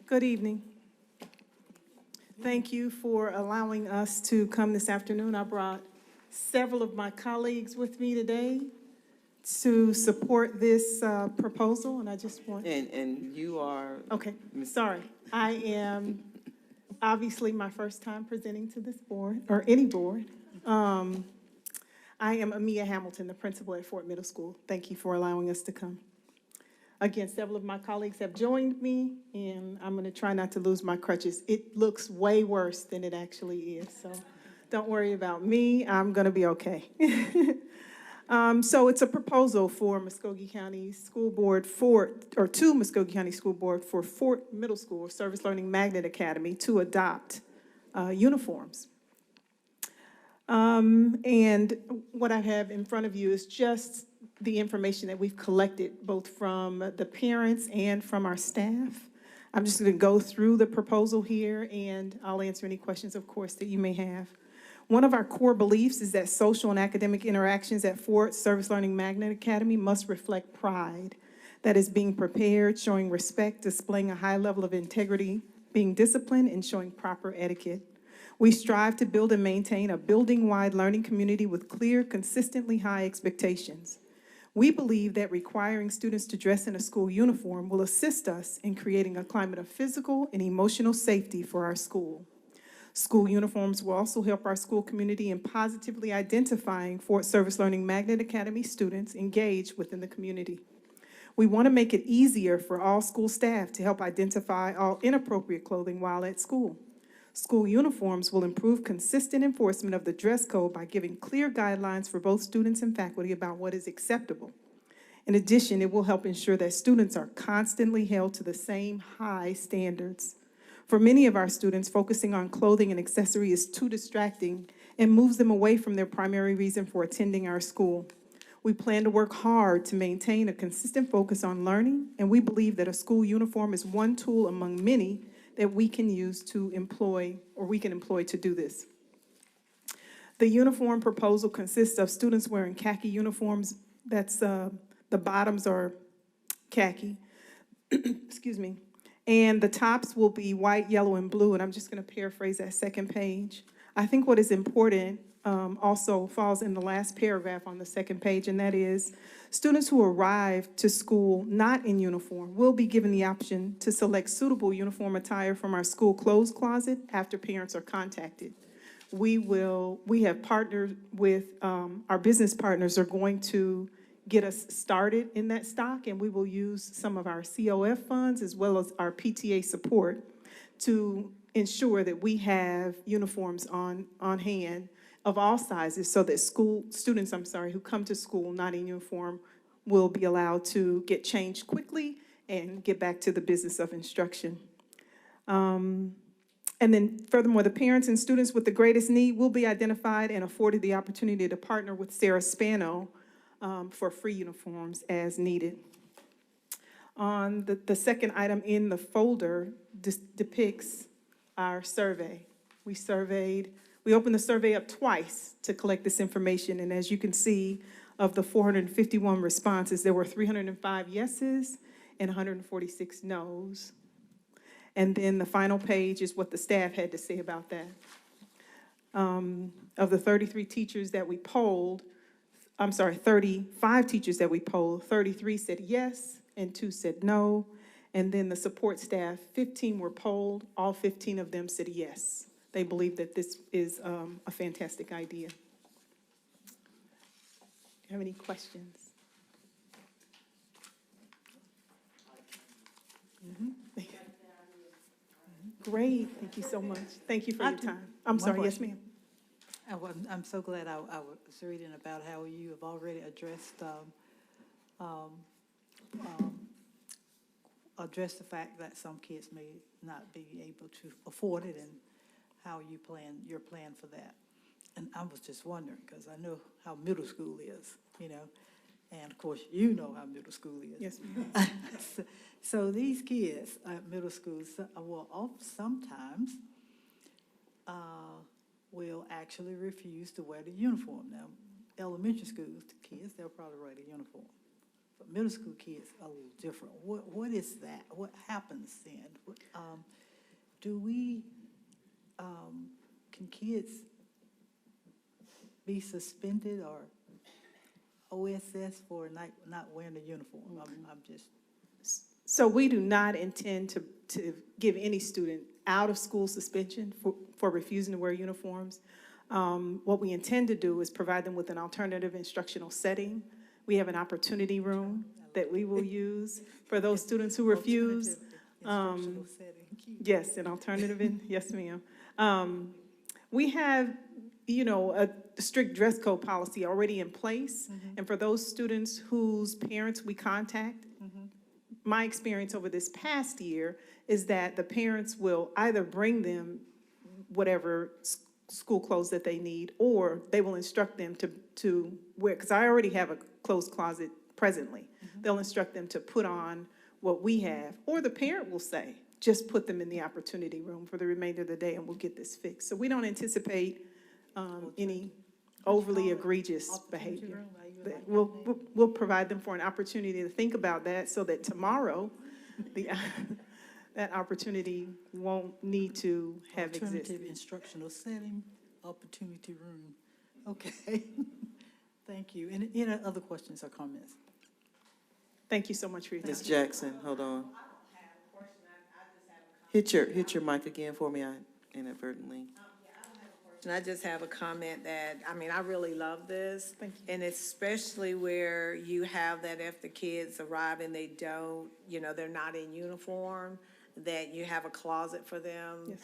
Good evening. Thank you for allowing us to come this afternoon. I brought several of my colleagues with me today to support this proposal, and I just want... And you are... Okay, sorry. I am obviously my first time presenting to this board, or any board. I am Amia Hamilton, the principal at Fort Middle School. Thank you for allowing us to come. Again, several of my colleagues have joined me, and I'm going to try not to lose my crutches. It looks way worse than it actually is, so don't worry about me. I'm going to be okay. So it's a proposal for Muscogee County School Board to Muscogee County School Board for Fort Middle School Service Learning Magnet Academy to adopt uniforms. And what I have in front of you is just the information that we've collected both from the parents and from our staff. I'm just going to go through the proposal here, and I'll answer any questions, of course, that you may have. One of our core beliefs is that social and academic interactions at Fort Service Learning Magnet Academy must reflect pride that is being prepared, showing respect, displaying a high level of integrity, being disciplined, and showing proper etiquette. We strive to build and maintain a building-wide learning community with clear, consistently high expectations. We believe that requiring students to dress in a school uniform will assist us in creating a climate of physical and emotional safety for our school. School uniforms will also help our school community in positively identifying Fort Service Learning Magnet Academy students engaged within the community. We want to make it easier for all school staff to help identify all inappropriate clothing while at school. School uniforms will improve consistent enforcement of the dress code by giving clear guidelines for both students and faculty about what is acceptable. In addition, it will help ensure that students are constantly held to the same high standards. For many of our students, focusing on clothing and accessory is too distracting and moves them away from their primary reason for attending our school. We plan to work hard to maintain a consistent focus on learning, and we believe that a school uniform is one tool among many that we can use to employ, or we can employ to do this. The uniform proposal consists of students wearing khaki uniforms. That's, the bottoms are khaki, excuse me. And the tops will be white, yellow, and blue, and I'm just gonna paraphrase that second page. I think what is important also falls in the last paragraph on the second page, and that is students who arrive to school not in uniform will be given the option to select suitable uniform attire from our school clothes closet after parents are contacted. We have partnered with, our business partners are going to get us started in that stock, and we will use some of our COF funds as well as our PTA support to ensure that we have uniforms on hand of all sizes so that students who come to school not in uniform will be allowed to get changed quickly and get back to the business of instruction. And then furthermore, the parents and students with the greatest need will be identified and afforded the opportunity to partner with Sarah Spano for free uniforms as needed. On the second item in the folder depicts our survey. We opened the survey up twice to collect this information, and as you can see, of the 451 responses, there were 305 yeses and 146 noes. And then the final page is what the staff had to say about that. Of the 33 teachers that we polled, 35 teachers that we polled, 33 said yes and 2 said no. And then the support staff, 15 were polled, all 15 of them said yes. They believe that this is a fantastic idea. Do you have any questions? Great, thank you so much. Thank you for your time. I'm sorry, yes, ma'am. I'm so glad I was reading about how you have already addressed the fact that some kids may not be able to afford it, and how your plan for that. And I was just wondering, because I know how middle school is, and of course you know how middle school is. Yes, ma'am. So these kids at middle school will sometimes will actually refuse to wear the uniform. Now, elementary school kids, they'll probably wear the uniform. But middle school kids are a little different. What is that? What happens then? Do we can kids be suspended or OSS for not wearing a uniform? I'm just. So we do not intend to give any student out-of-school suspension for refusing to wear uniforms. What we intend to do is provide them with an alternative instructional setting. We have an opportunity room that we will use for those students who refuse. Instructional setting. Yes, an alternative, yes, ma'am. We have, a strict dress code policy already in place. And for those students whose parents we contact, my experience over this past year is that the parents will either bring them whatever school clothes that they need, or they will instruct them to wear, because I already have a closed closet presently. They'll instruct them to put on what we have, or the parent will say, just put them in the opportunity room for the remainder of the day and we'll get this fixed. So we don't anticipate any overly egregious behavior. But we'll provide them for an opportunity to think about that so that tomorrow, that opportunity won't need to have existed. Alternative instructional setting, opportunity room. Okay. Thank you. Any other questions or comments? Thank you so much for your time. Ms. Jackson, hold on. Hit your mic again for me, I inadvertently. And I just have a comment that, I really love this. Thank you. And especially where you have that if the kids arrive and they don't, they're not in uniform, that you have a closet for them. Yes,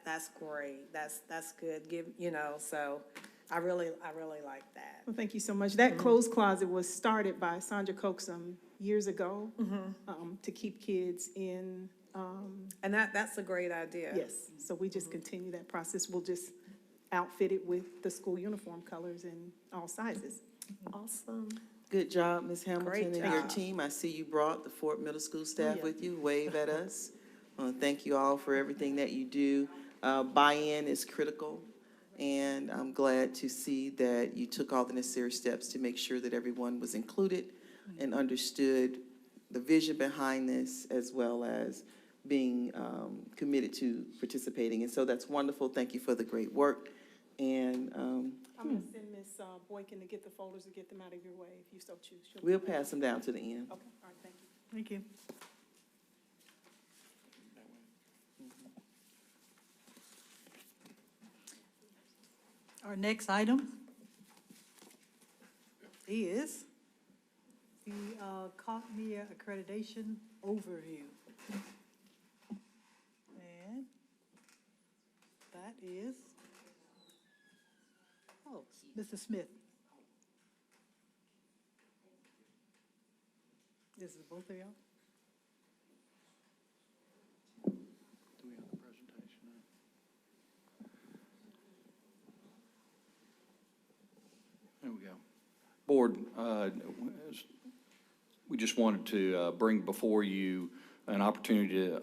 That's great. That's good. So I really like that. Well, thank you so much. That clothes closet was started by Sandra Coxum years ago to keep kids in. And that's a great idea. Yes, so we just continue that process. We'll just outfit it with the school uniform colors in all sizes. Awesome. Good job, Ms. Hamilton, Great and your job. team. I see you brought the Fort Middle School staff yeah. with you. Wave at us. Thank you all for everything that you do. Buy-in is critical, and I'm glad to see that you took all the necessary steps to make sure that everyone was included and understood the vision behind this, as well as being committed to participating. And so that's wonderful. Thank you for the great work. And I'm going to send Ms. Boykin to get the folders to get them out of your way if you so choose. we'll pass them down to the end. Okay, all right, thank you. Thank you. Our next item is the COGMIA accreditation overview. And that is, Mr. Smith. This is both of y'all? Do we have the presentation? There we go. Board, we just wanted to bring before you an opportunity to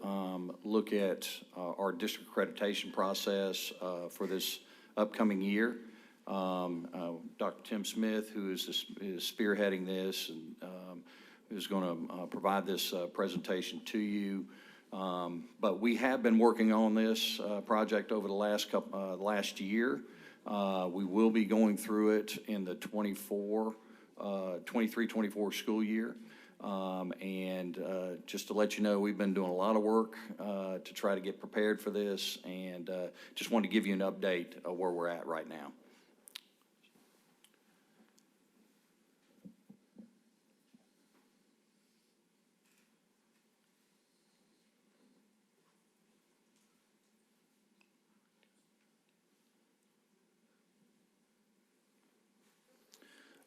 look at our district accreditation process for this upcoming year. Dr. Tim Smith, who is spearheading this, and is going to provide this presentation to you. But we have been working on this project over the last year. We will be going through it in the 23-24 school year. And just to let you know, we've been doing a lot of work to try to get prepared for this, and just wanted to give you an update of where we're at right now.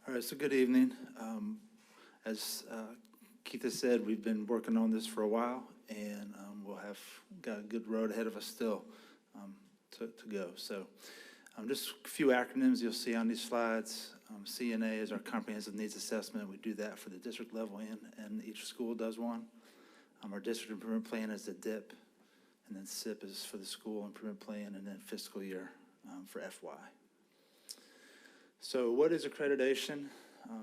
All right, so good evening. As Keith has said, we've been working on this for a while, and we'll have got a good road ahead of us still to go. So just a few acronyms you'll see on these slides. CNA is our Comprehensive Needs Assessment. We do that for the district level, and each school does one. Our District Improvement Plan is the DIP, and then SIP is for the school improvement plan, and then fiscal year for FY. So what is accreditation?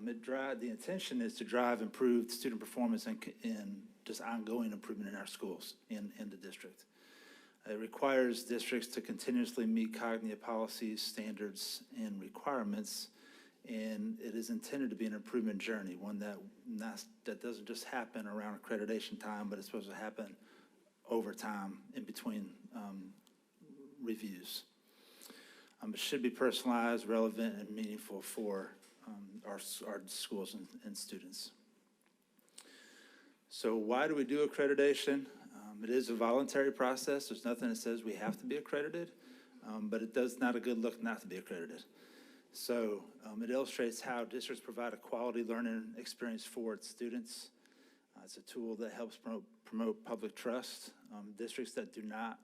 The intention is to drive improved student performance and just ongoing improvement in our schools in the district. It requires districts to continuously meet cognitive policies, standards, and requirements, and it is intended to be an improvement journey, one that doesn't just happen around accreditation time, but it's supposed to happen over time in between reviews. It should be personalized, relevant, and meaningful for our schools and students. So why do we do accreditation? It is a voluntary process. There's nothing that says we have to be accredited, but it does not a good look not to be accredited. So it illustrates how districts provide a quality learning experience for its students. It's a tool that helps promote public trust. Districts that do not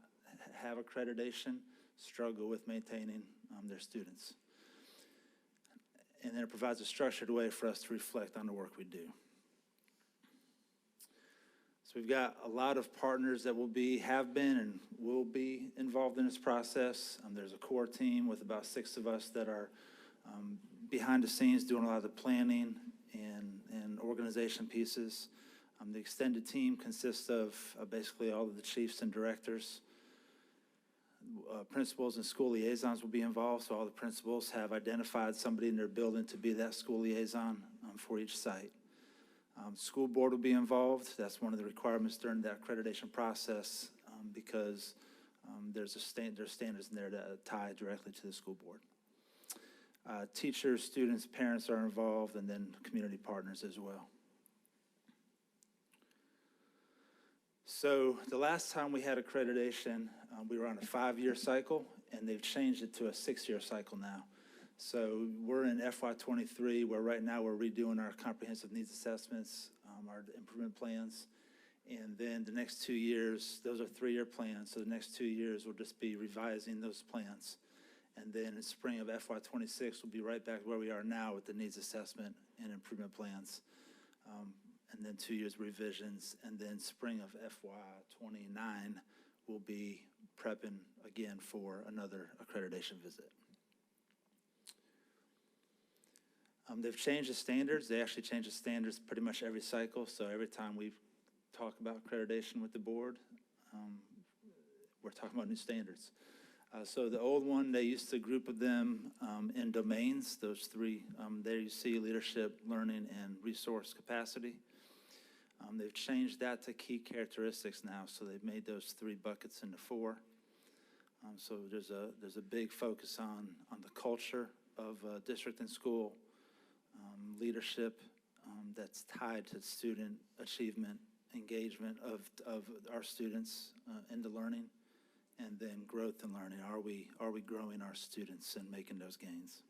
have accreditation struggle with maintaining their students. And then it provides a structured way for us to reflect on the work we do. So we've got a lot of partners that have been and will be involved in this process. There's a core team with about 6 of us that are behind the scenes doing a lot of the planning and organization pieces. The extended team consists of basically all of the chiefs and directors. Principals and school liaisons will be involved, so all the principals have identified somebody in their building to be that school liaison for each site. School board will be involved. That's one of the requirements during the accreditation process because there's standards in there that tie directly to the school board. Teachers, students, parents are involved, and then community partners as well. So the last time we had accreditation, we were on a 5-year cycle, and they've changed it to a 6-year cycle now. So we're in FY23, where right now we're redoing our comprehensive needs assessments, our improvement plans. And then the next 2 years, those are 3-year plans, so the next 2 years we'll just be revising those plans. And then in spring of FY26, we'll be right back where we are now with the needs assessment and improvement plans. And then 2 years revisions, and then spring of FY29, we'll be prepping again for another accreditation visit. They've changed the standards. They actually change the standards pretty much every cycle. So every time we talk about accreditation with the board, we're talking about new standards. So the old one, they used to group of them in domains, those 3. There you see leadership, learning, and resource capacity. They've changed that to key characteristics now. So they've made those 3 buckets into 4. So there's a big focus on the culture of district and school, leadership that's tied to student achievement, engagement of our students into learning, and then growth and learning. Are we growing our students and making those gains?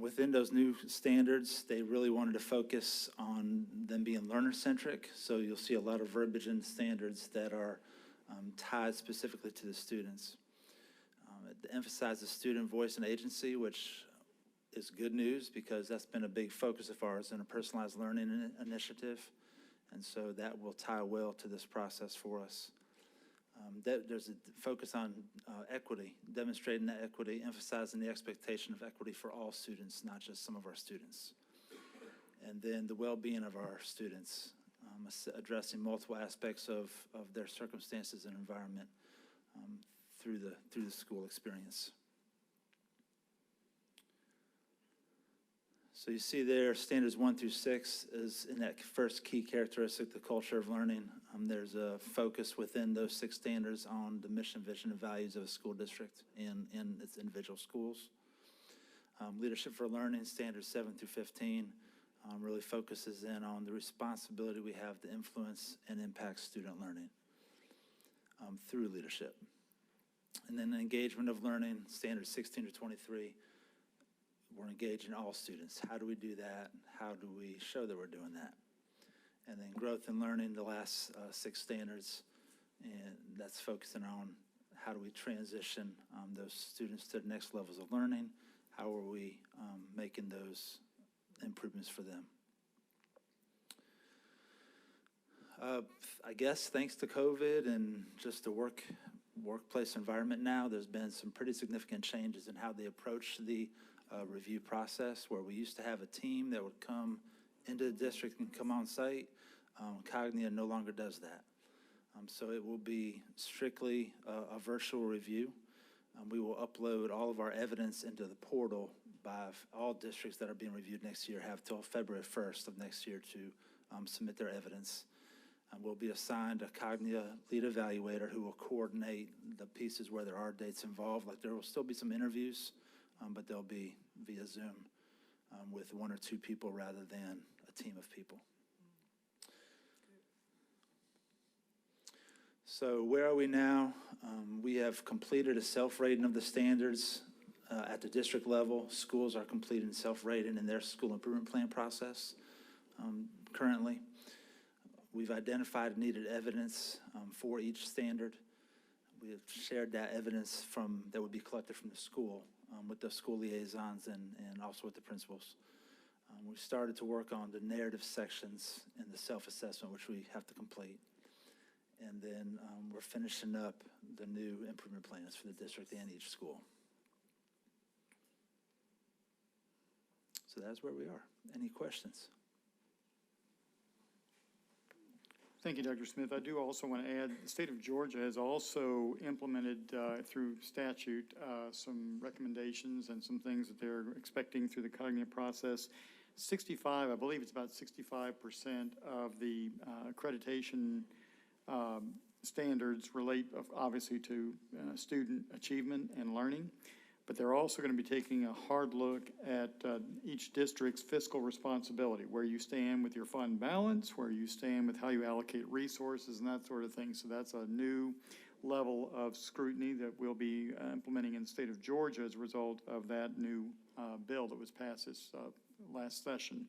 Within those new standards, they really wanted to focus on them being learner-centric. So you'll see a lot of verbiage in standards that are tied specifically to the students. It emphasizes student voice and agency, which is good news because that's been a big focus of ours in a personalized learning initiative. And so that will tie well to this process for us. There's a focus on equity, demonstrating that equity, emphasizing the expectation of equity for all students, not just some of our students. And then the well-being of our students, addressing multiple aspects of their circumstances and environment through the school experience. So you see there, standards 1 through 6 is in that first key characteristic, the culture of learning. There's a focus within those 6 standards on the mission, vision, and values of a school district in its individual schools. Leadership for learning, standards 7 through 15, really focuses in on the responsibility we have to influence and impact student learning through leadership. And then engagement of learning, standards 16 to 23, we're engaging all students. How do we do that? How do we show that we're doing that? And then growth and learning, the last 6 standards, and that's focusing on how do we transition those students to the next levels of learning? How are we making those improvements for them? I guess thanks to COVID and just the workplace environment now, there's been some pretty significant changes in how they approach the review process, where we used to have a team that would come into the district and come on site. Cognia no longer does that. So it will be strictly a virtual review. We will upload all of our evidence into the portal by all districts that are being reviewed next year have till February 1st of next year to submit their evidence. We'll be assigned a Cognia lead evaluator who will coordinate the pieces where there are dates involved. Like there will still be some interviews, but they'll be via Zoom with 1 or 2 people rather than a team of people. So where are we now? We have completed a self-rating of the standards at the district level. Schools are completing self-rating in their school improvement plan process currently. We've identified needed evidence for each standard. We have shared that evidence that would be collected from the school with the school liaisons and also with the principals. We started to work on the narrative sections in the self-assessment, which we have to complete. And then we're finishing up the new improvement plans for the district and each school. So that's where we are. Any questions? Thank you, Dr. Smith. I do also want to add, the state of Georgia has also implemented through statute some recommendations and some things that they're expecting through the Cognia process. 65, I believe it's about 65% of the accreditation standards relate obviously to student achievement and learning, but they're also going to be taking a hard look at each district's fiscal responsibility, where you stand with your fund balance, where you stand with how you allocate resources and that sort of thing. So that's a new level of scrutiny that we'll be implementing in the state of Georgia as a result of that new bill that was passed this last session.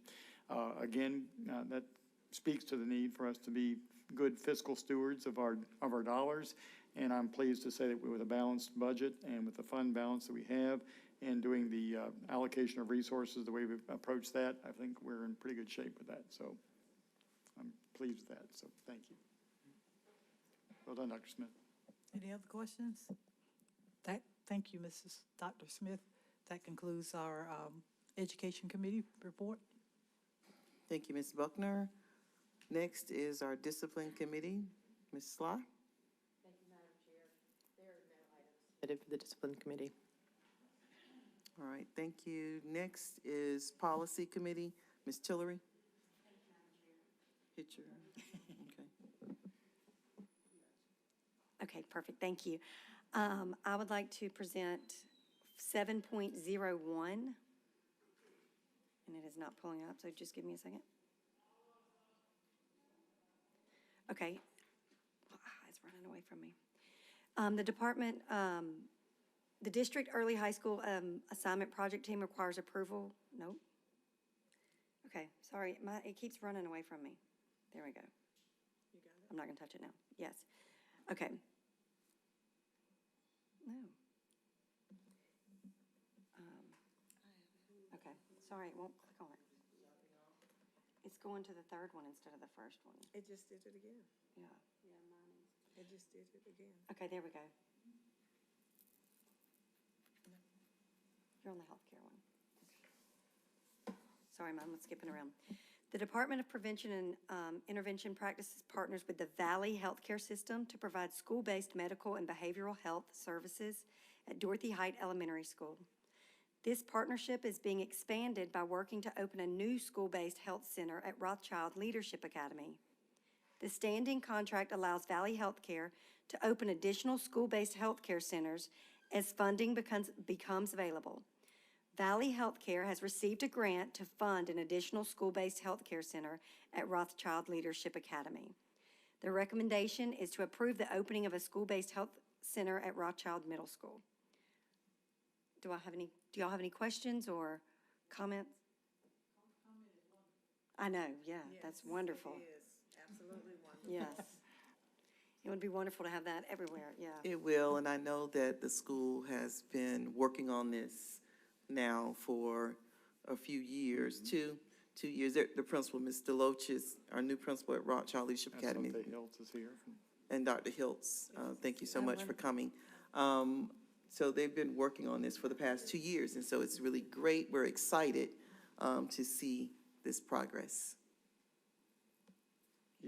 Again, that speaks to the need for us to be good fiscal stewards of our dollars. And I'm pleased to say that with a balanced budget and with the fund balance that we have and doing the allocation of resources the way we've approached that, I think we're in pretty good shape with that. So I'm pleased with that. So thank you. Well done, Dr. Smith. Any other questions? Thank you, Dr. Smith. That concludes our Education Committee report. Thank you, Ms. Buckner. Next is our Discipline Committee. Ms. Sly? Thank you, Madam Chair. There are no items submitted for the Discipline Committee. All right, thank you. Next is Policy Committee. Ms. Tillery? Thank you, Madam Chair. Hit your, okay. Okay, perfect. Thank you. I would like to present 7.01, and it is not pulling up, so just give me a second. Okay. It's running away from me. The district early high school assignment project team requires approval. Nope. Okay, sorry, it keeps running away from me. There we go. You got it? I'm not gonna touch it now. Yes. Okay. No. Okay, sorry, it won't click on it. It's going to the third one instead of the first one. It just did it again. Yeah. Yeah, mine is. It just did it again. Okay, there we go. You're on the healthcare one. Sorry, Mom, I'm skipping around. The Department of Prevention and Intervention Practices partners with the Valley Healthcare System to provide school-based medical and behavioral health services at Dorothy Height Elementary School. This partnership is being expanded by working to open a new school-based health center at Rothschild Leadership Academy. The standing contract allows Valley Healthcare to open additional school-based healthcare centers as funding becomes available. Valley Healthcare has received a grant to fund an additional school-based healthcare center at Rothschild Leadership Academy. The recommendation is to approve the opening of a school-based health center at Rothschild Middle School. Do y'all have any questions or comments? I know, yeah, that's wonderful. It is absolutely wonderful. Yes. It would be wonderful to have that everywhere, yeah. It will, and I know that the school has been working on this now for a few years, 2 years. The principal, Ms. Deloach, our new principal at Rothschild Leadership Academy. Dr. Hiltz is here. And Dr. Hiltz, thank you so much for coming. So they've been working on this for the past 2 years, and so it's really great. We're excited to see this progress.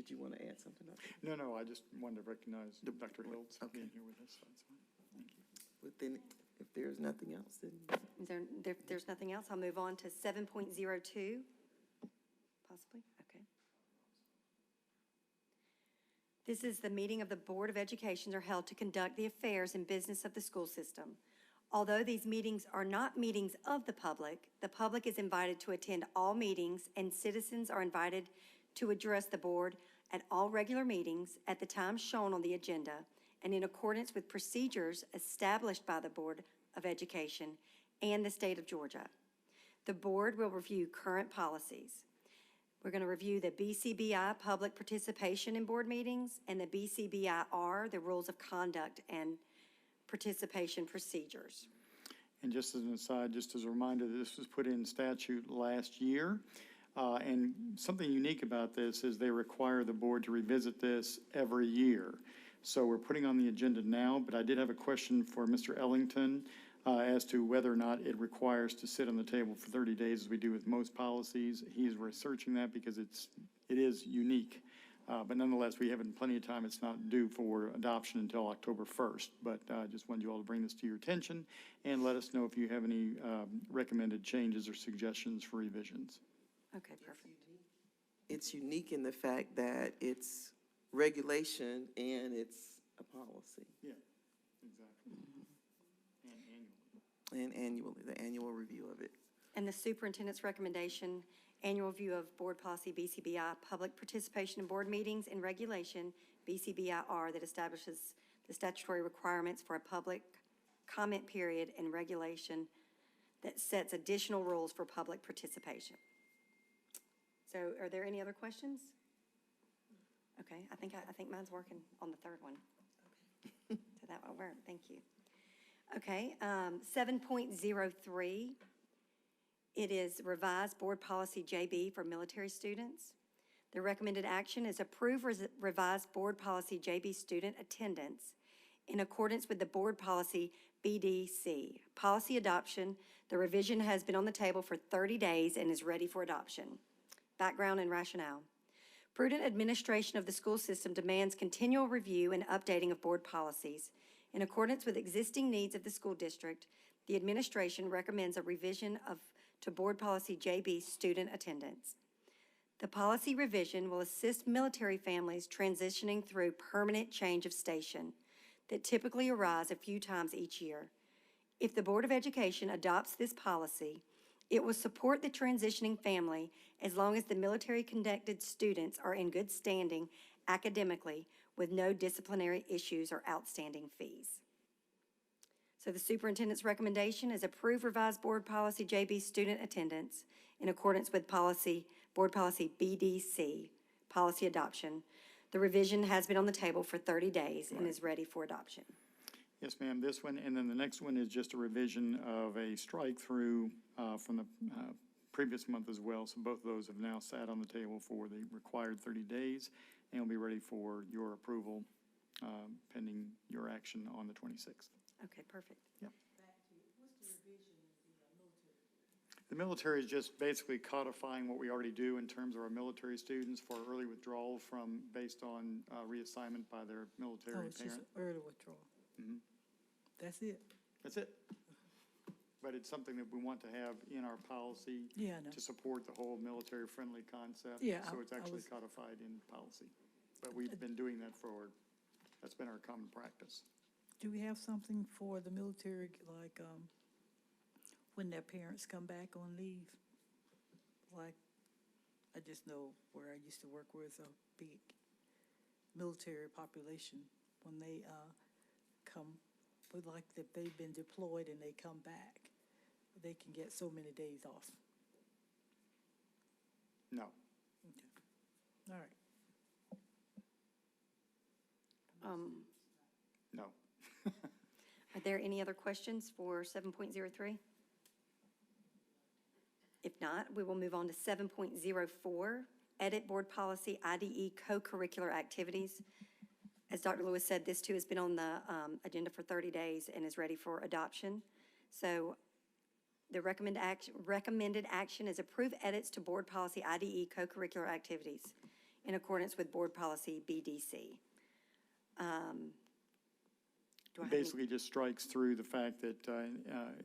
did you want to add something? No, I just wanted to recognize Dr. Hills for being here with us. That's fine. Thank you. Within, if there's nothing else, then If there's nothing else, I'll move on to 7.02, possibly, okay. This is the meeting of the Board of Education are held to conduct the affairs and business of the school system. Although these meetings are not meetings of the public is invited to attend all meetings, and citizens are invited to address the board at all regular meetings at the time shown on the agenda and in accordance with procedures established by the Board of Education and the state of Georgia. The board will review current policies. We're going to review the BCBI public participation in board meetings and the BCBIR, the rules of conduct and participation procedures. And just as an aside, just as a reminder, this was put in statute last year. And something unique about this is they require the board to revisit this every year. So we're putting on the agenda now, but I did have a question for Mr. Ellington as to whether or not it requires to sit on the table for 30 days as we do with most policies. He's researching that because it is unique. But nonetheless, we have plenty of time. It's not due for adoption until October 1st. But I just wanted you all to bring this to your attention and let us know if you have any recommended changes or suggestions for revisions. Okay, perfect. it's unique in the fact that it's regulation and it's a policy. Yeah, exactly. And annually, the annual review of it. And the superintendent's recommendation, annual review of board policy BCBI, public participation in board meetings and regulation, BCBIR, that establishes the statutory requirements for a public comment period and regulation that sets additional rules for public participation. So are there any other questions? Okay, I think mine's working on the third one. So that will work, thank you. Okay, 7.03, it is revised board policy JB for military students. The recommended action is approve revised board policy JB student attendance in accordance with the board policy BDC. Policy adoption, the revision has been on the table for 30 days and is ready for adoption. Background and rationale. Prudent administration of the school system demands continual review and updating of board policies. In accordance with existing needs of the school district, the administration recommends a revision to board policy JB student attendance. The policy revision will assist military families transitioning through permanent change of station that typically arise a few times each year. If the Board of Education adopts this policy, it will support the transitioning family as long as the military-connected students are in good standing academically with no disciplinary issues or outstanding fees. So the superintendent's recommendation is approve revised board policy JB student attendance in accordance with board policy BDC, policy adoption. The revision has been on the table for 30 days and is ready for adoption. Yes, ma'am, this one, and then the next one is just a revision of a strike-through from the previous month as well. So both of those have now sat on the table for the required 30 days and will be ready for your approval pending your action on the 26th. Okay, perfect. Yep. The military is just basically codifying what we already do in terms of our military students for early withdrawal based on reassignment by their military Oh, it's parent. just early withdrawal. Mhm. That's it. That's it. But it's something that we want to have in our policy Yeah, I know. to support the whole military-friendly concept. Yeah, So I- it's I actually was- codified in policy. But we've been doing that that's been our common practice. Do we have something for the military, like, when their parents come back on leave? Like, I just know where I used to work with a big military population. When they, come, but like if they've been deployed and they come back, they can get so many days off. No. Okay. All right. No. Are there any other questions for 7.03? If not, we will move on to 7.04, edit board policy IDE co-curricular activities. As Dr. Lewis said, this too has been on the agenda for 30 days and is ready for adoption. So the recommended action is approve edits to board policy IDE co-curricular activities in accordance with Board Policy BDC. Do I have any- Basically just strikes through the fact that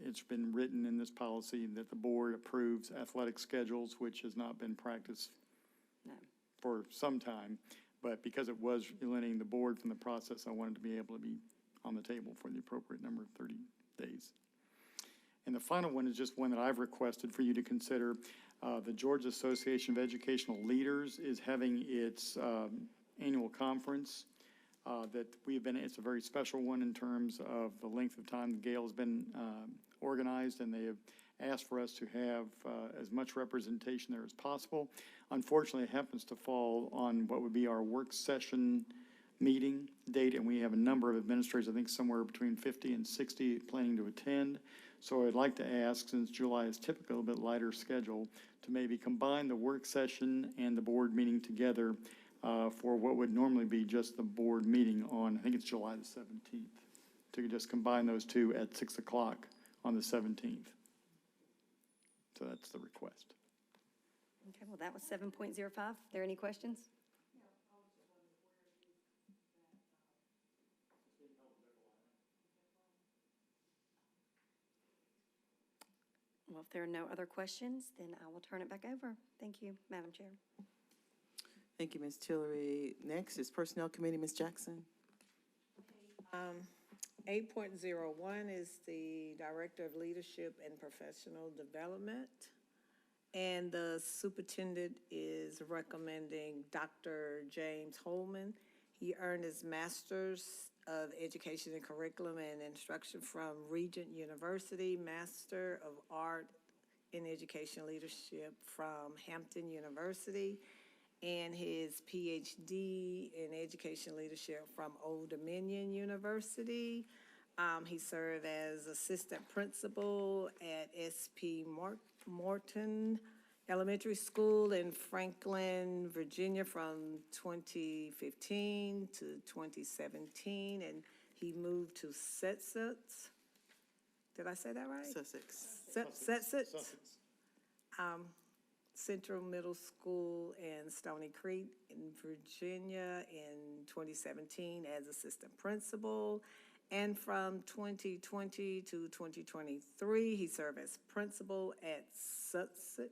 it's been written in this policy that the board approves athletic schedules, which has not been practiced No. for some time. But because it was eliminating the board from the process, I wanted to be able to be on the table for the appropriate number of 30 days. And the final one is just one that I've requested for you to consider. The Georgia Association of Educational Leaders is having its annual conference that we've been, it's a very special one in terms of the length of time the Gale has been organized, and they have asked for us to have as much representation there as possible. Unfortunately, it happens to fall on what would be our work session meeting date, and we have a number of administrators, I think somewhere between 50 and 60 planning to attend. So I'd like to ask, since July is typically a little bit lighter schedule, to maybe combine the work session and the board meeting together for what would normally be just the board meeting on, I think it's July the 17th, to just combine those two at 6 o'clock on the 17th. So that's the request. Okay, well, that was 7.05. Are there any questions? Well, if there are no other questions, then I will turn it back over. Thank you, Madam Chair. Thank you, Ms. Tillery. Next is Personnel Committee, Ms. Jackson. 8.01 is the Director of Leadership and Professional Development. And the superintendent is recommending Dr. James Holman. He earned his Master's of Education and Curriculum and Instruction from Regent University, Master of Art in Education Leadership from Hampton University, and his PhD in Education Leadership from Old Dominion University. He served as assistant principal at SP Morton Elementary School in Franklin, Virginia from 2015 to 2017, and he moved to Sussex. Did I say that right? Sussex. Sussex. Central Middle School in Stony Creek in Virginia in 2017 as assistant principal. And from 2020 to 2023, he served as principal at Sussex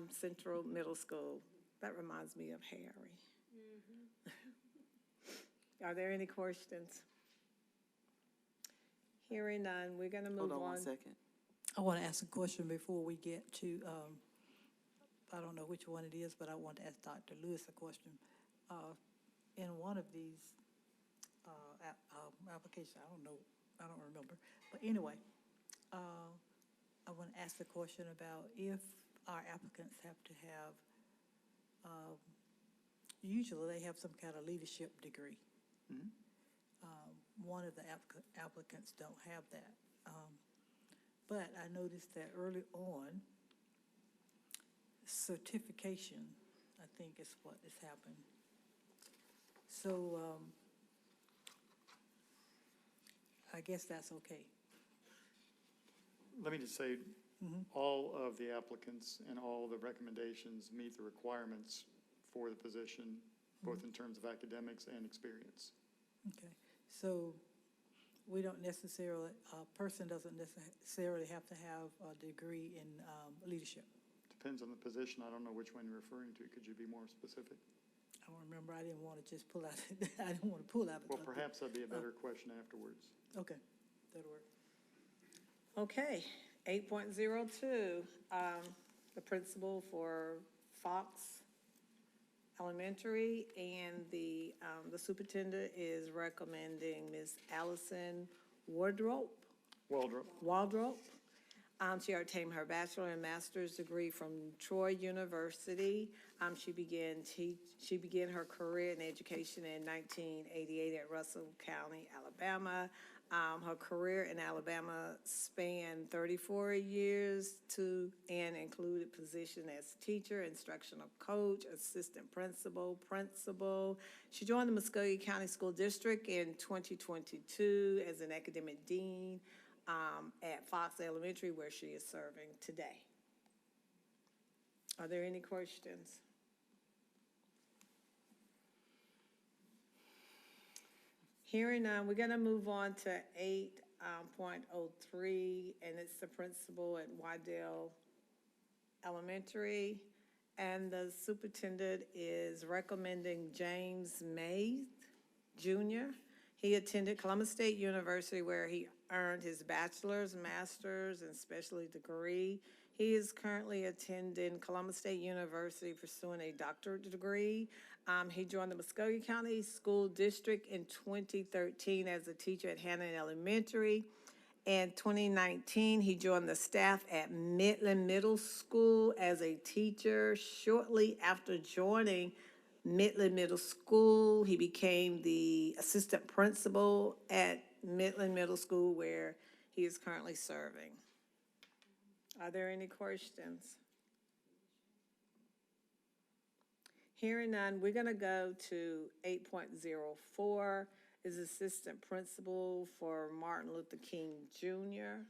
Central Middle School. That reminds me of Harry. Are there any questions? Hearing none, we're going to move on. Hold on 1 second. I want to ask a question before we get to, I don't know which one it is, but I want to ask Dr. Lewis a question. In one of these applications, I don't remember. But anyway, I want to ask the question about if our applicants have to have, usually they have some kind of leadership degree. Mhm. One of the applicants don't have that. But I noticed that early on, certification, I think is what has happened. So I guess that's okay. Let me just say, all of the applicants and all the recommendations meet the requirements for the position, both in terms of academics and experience. Okay, so we don't necessarily, a person doesn't necessarily have to have a degree in leadership. Depends on the position. I don't know which one you're referring to. Could you be more specific? I don't remember, I didn't want to just pull out, I didn't want to pull out. Well, perhaps that'd be a better question afterwards. Okay, that'll work. Okay, 8.02, the principal for Fox Elementary, and the superintendent is recommending Ms. Allison Waldrop. She obtained her bachelor and master's degree from Troy University. She began her career in education in 1988 at Russell County, Alabama. Her career in Alabama spanned 34 years and included positions as teacher, instructional coach, assistant principal. She joined the Muscogee County School District in 2022 as an academic dean at Fox Elementary, where she is serving today. Are there any questions? Hearing none, we're gonna move on to 8.03, and it's the principal at Waddell Elementary. And the superintendent is recommending James May Jr. He attended Columbus State University where he earned his bachelor's, master's, and specialty degree. He is currently attending Columbus State University pursuing a doctorate degree. He joined the Muscogee County School District in 2013 as a teacher at Hannon Elementary. In 2019, he joined the staff at Midland Middle School as a teacher. Shortly after joining Midland Middle School, he became the assistant principal at Midland Middle School where he is currently serving. Are there any questions? Hearing none, we're going to go to 8.04, is assistant principal for Martin Luther King Jr.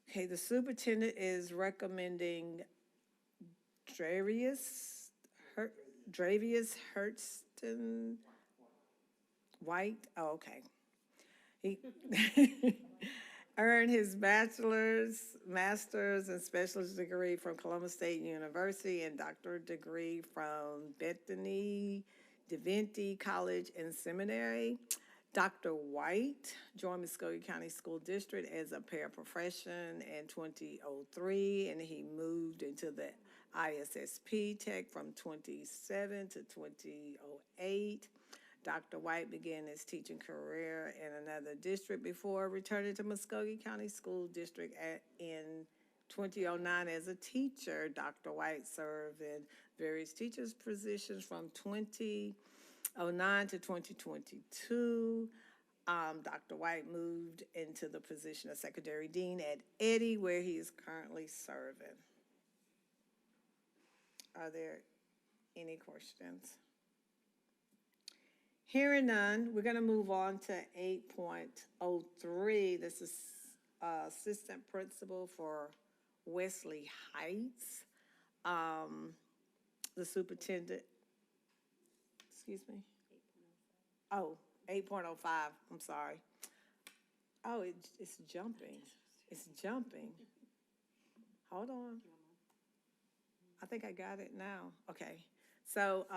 Okay, the superintendent is recommending Dravius Hurston White. Oh, okay. He earned his bachelor's, master's, and specialist degree from Columbus State University and doctorate degree from Bethany DeVenti College and Seminary. Dr. White joined Muscogee County School District as a paraprofession in 2003, and he moved into the ISSP Tech from 2007 to 2008. Dr. White began his teaching career in another district before returning to Muscogee County School District in 2009 as a teacher. Dr. White served in various teachers' positions from 2009 to 2022. Dr. White moved into the position of Secretary Dean at Eddy, where he is currently serving. Are there any questions? Hearing none, we're going to move on to 8.03. This is assistant principal for Wesley Heights. The superintendent, excuse me? Oh, 8.05, I'm sorry. Oh, it's jumping. It's jumping. Hold on. I think I got it now. Okay. So,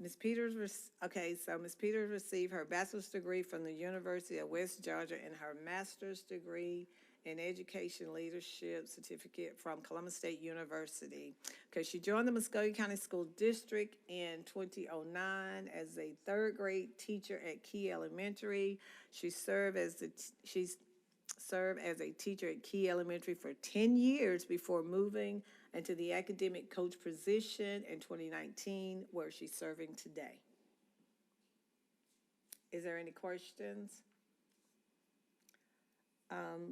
Ms. Peters received her bachelor's degree from the University of West Georgia and her master's degree in education leadership certificate from Columbus State University. Okay, she joined the Muscogee County School District in 2009 as a third grade teacher at Key Elementary. She served as a teacher at Key Elementary for 10 years before moving into the academic coach position in 2019, where she's serving today. Is there any questions?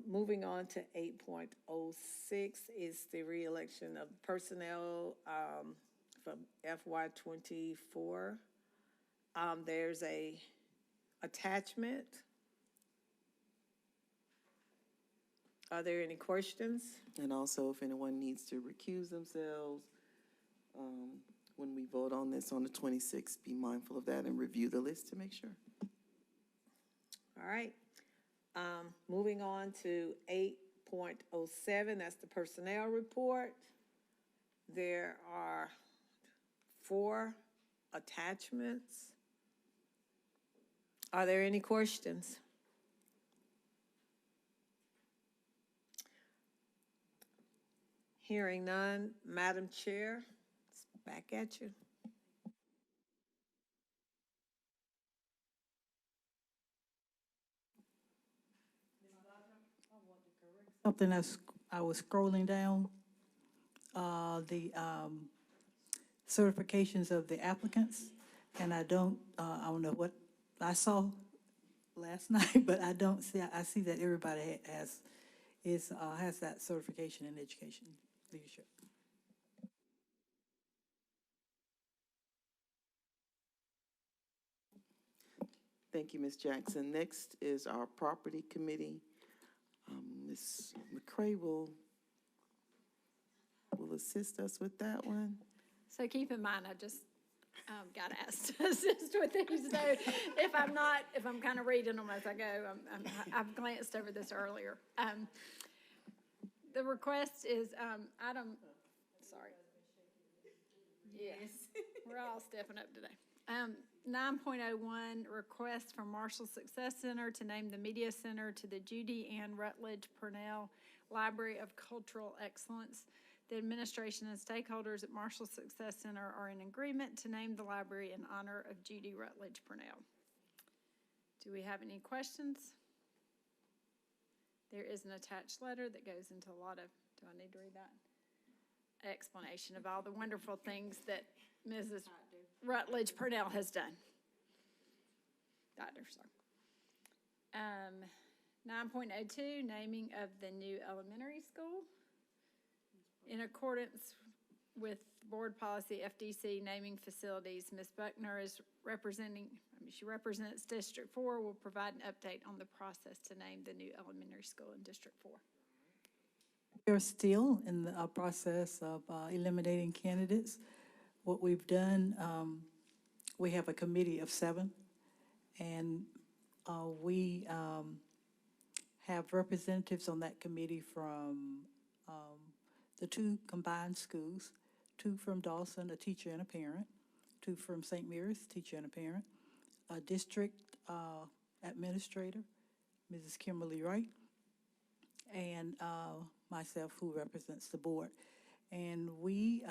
Moving on to 8.06 is the reelection of personnel from FY24. There's a attachment. Are there any questions? And also, if anyone needs to recuse themselves, when we vote on this on the 26th, be mindful of that and review the list to make sure. All right. Moving on to 8.07, that's the personnel report. There are 4 attachments. Are there any questions? Hearing none, Madam Chair, it's back at you. Something I was scrolling down, the certifications of the applicants, and I don't know what I saw last night, but I don't see. I see that everybody has that certification in education leadership. Thank you, Ms. Jackson. Next is our property committee. Ms. McCray will assist us with that one. So keep in mind, I just got asked to assist with these, so if I'm kind of reading them as I go, I've glanced over this earlier. The request is, sorry. Yes, we're all stepping up today. 9.01, request from Marshall Success Center to name the Media Center to the Judy Ann Rutledge Purnell Library of Cultural Excellence. The administration and stakeholders at Marshall Success Center are in agreement to name the library in honor of Judy Rutledge Purnell. Do we have any questions? There is an attached letter that goes into a lot of, do I need to read that? Explanation of all the wonderful things that Mrs. Rutledge Purnell has done. Doctor, sorry. 9.02, naming of the new elementary school. In accordance with board policy FDC naming facilities, Ms. Buckner is she represents District 4, will provide an update on the process to name the new elementary school in District 4. We're still in the process of eliminating candidates. What we've done, we have a committee of 7, and we have representatives on that committee from the 2 combined schools, 2 from Dawson, a teacher and a parent, 2 from St. Mary's, teacher and a parent, a district administrator, Mrs. Kimberly Wright, and myself, who represents the board. And we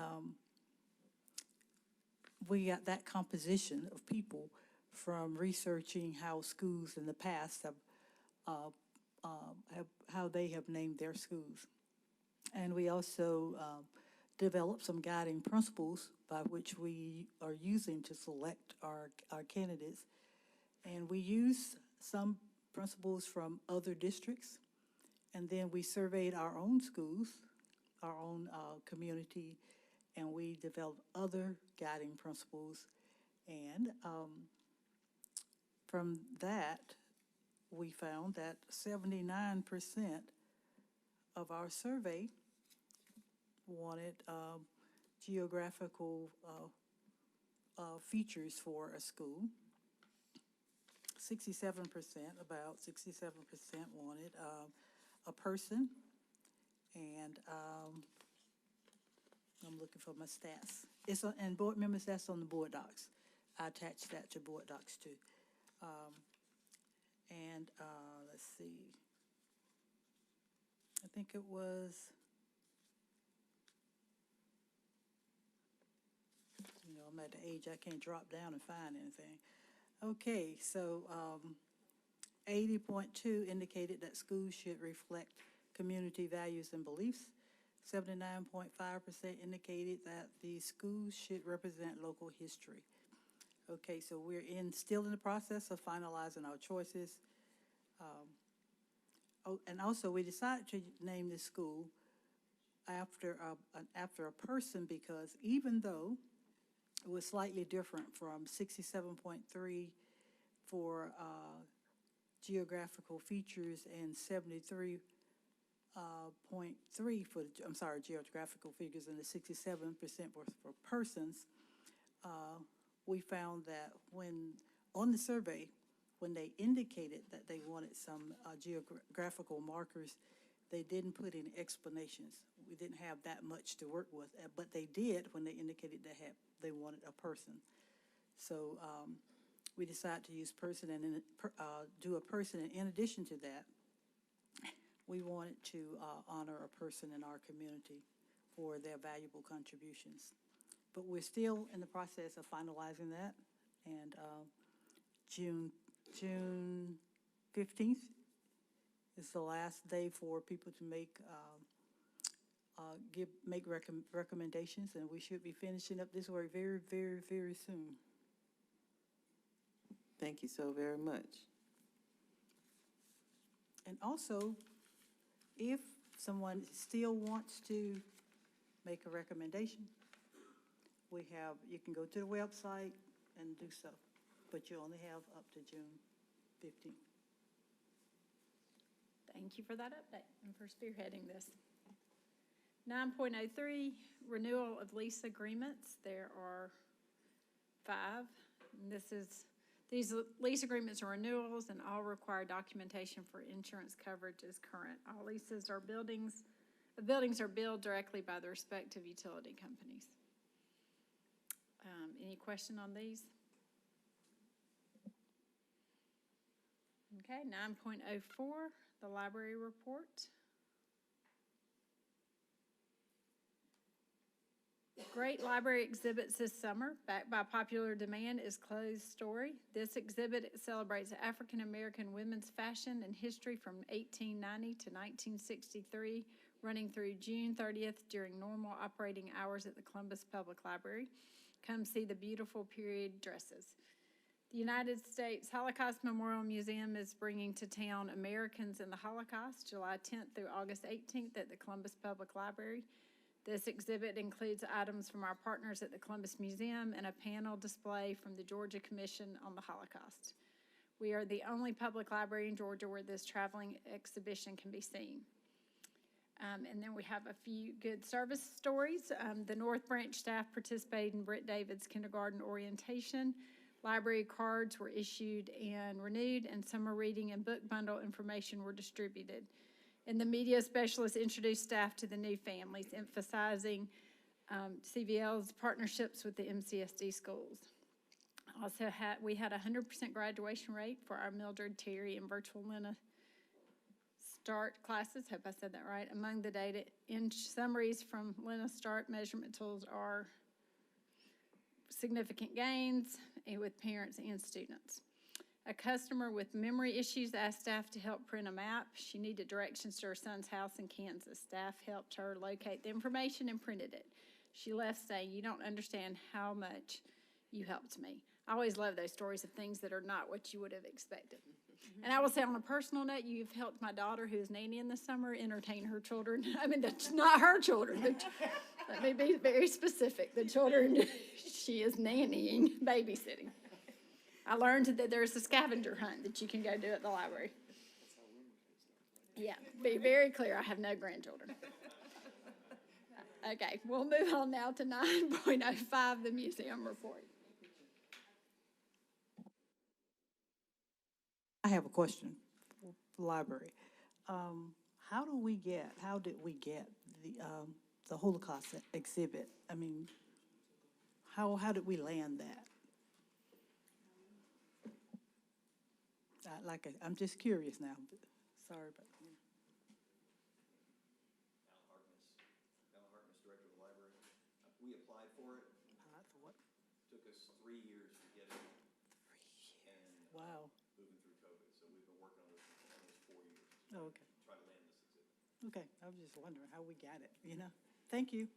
got that composition of people from researching how schools in the past have how they have named their schools. And we also developed some guiding principles by which we are using to select our candidates. And we use some principles from other districts. And then we surveyed our own schools, our own community, and we developed other guiding principles. And from that, we found that 79% of our survey wanted geographical features for a school. 67%, about 67% wanted a person, and I'm looking for my stats. And board members, that's on the board docs. I attached that to board docs too. Let's see. I think it was, I'm at the age I can't drop down and find anything. Okay, so 80.2 indicated that schools should reflect community values and beliefs. 79.5% indicated that the schools should represent local history. Okay, so we're still in the process of finalizing our choices. And also we decided to name this school after a person, because even though it was slightly different from 67.3 for geographical features and 73.3 for, geographical figures, and the 67% were for persons, we found that when, on the survey, when they indicated that they wanted some geographical markers, they didn't put any explanations. We didn't have that much to work with, but they did when they indicated they wanted a person. So we decided to use person and do a person, and in addition to that, we wanted to honor a person in our community for their valuable contributions. But we're still in the process of finalizing that, and June 15th is the last day for people to make recommendations, and we should be finishing up this work very, very, very soon. Thank you so very much. And also, if someone still wants to make a recommendation, you can go to the website and do so, but you only have up to June 15th. Thank you for that update and for spearheading this. 9.03, renewal of lease agreements. There are And these lease agreements are renewals and all require documentation for insurance coverage is current. All leases are buildings are billed directly by the respective utility companies. Any question on these? Okay, 9.04, the library report. Great library exhibits this summer, backed by popular demand, is Clothes Story. This exhibit celebrates African American women's fashion and history from 1890 to 1963, running through June 30th during normal operating hours at the Columbus Public Library. Come see the beautiful period dresses. The United States Holocaust Memorial Museum is bringing to town Americans in the Holocaust, July 10th through August 18th at the Columbus Public Library. This exhibit includes items from our partners at the Columbus Museum and a panel display from the Georgia Commission on the Holocaust. We are the only public library in Georgia where this traveling exhibition can be seen. And then we have a few good service stories. The North Branch staff participated in Britt David's kindergarten orientation. Library cards were issued and renewed, and summer reading and book bundle information were distributed. And the media specialists introduced staff to the new families, emphasizing CVL's partnerships with the MCSD schools. Also, we had a 100% graduation rate for our Mildred, Terry, and virtual Lena START classes. Hope I said that right. Among the data in summaries from Lena START measurement tools are significant gains with parents and students. A customer with memory issues asked staff to help print a map. She needed directions to her son's house in Kansas. Staff helped her locate the information and printed it. She left saying, "You don't understand how much you helped me." I always love those stories of things that are not what you would have expected. And I will say on a personal note, you've helped my daughter, who is nannying this summer, entertain her children. I mean, that's not her children. Let me be very specific. The children she is nannying, babysitting. I learned that there's a scavenger hunt that you can go do at the library. Yeah, be very clear, I have no grandchildren. Okay, we'll move on now to 9.05, the museum report. I have a question for the library. How did we get the Holocaust exhibit? I mean, how did we land that? I'm just curious now, but sorry, but. Alan Harkness, director of the library. We applied for it. Applied for what? Took us 3 years to get it. 3 years. And, wow. Moving through COVID, so we've been working on this for almost 4 years. Oh, okay. Try to land this exhibit. Okay, I was just wondering how we got it, Thank you.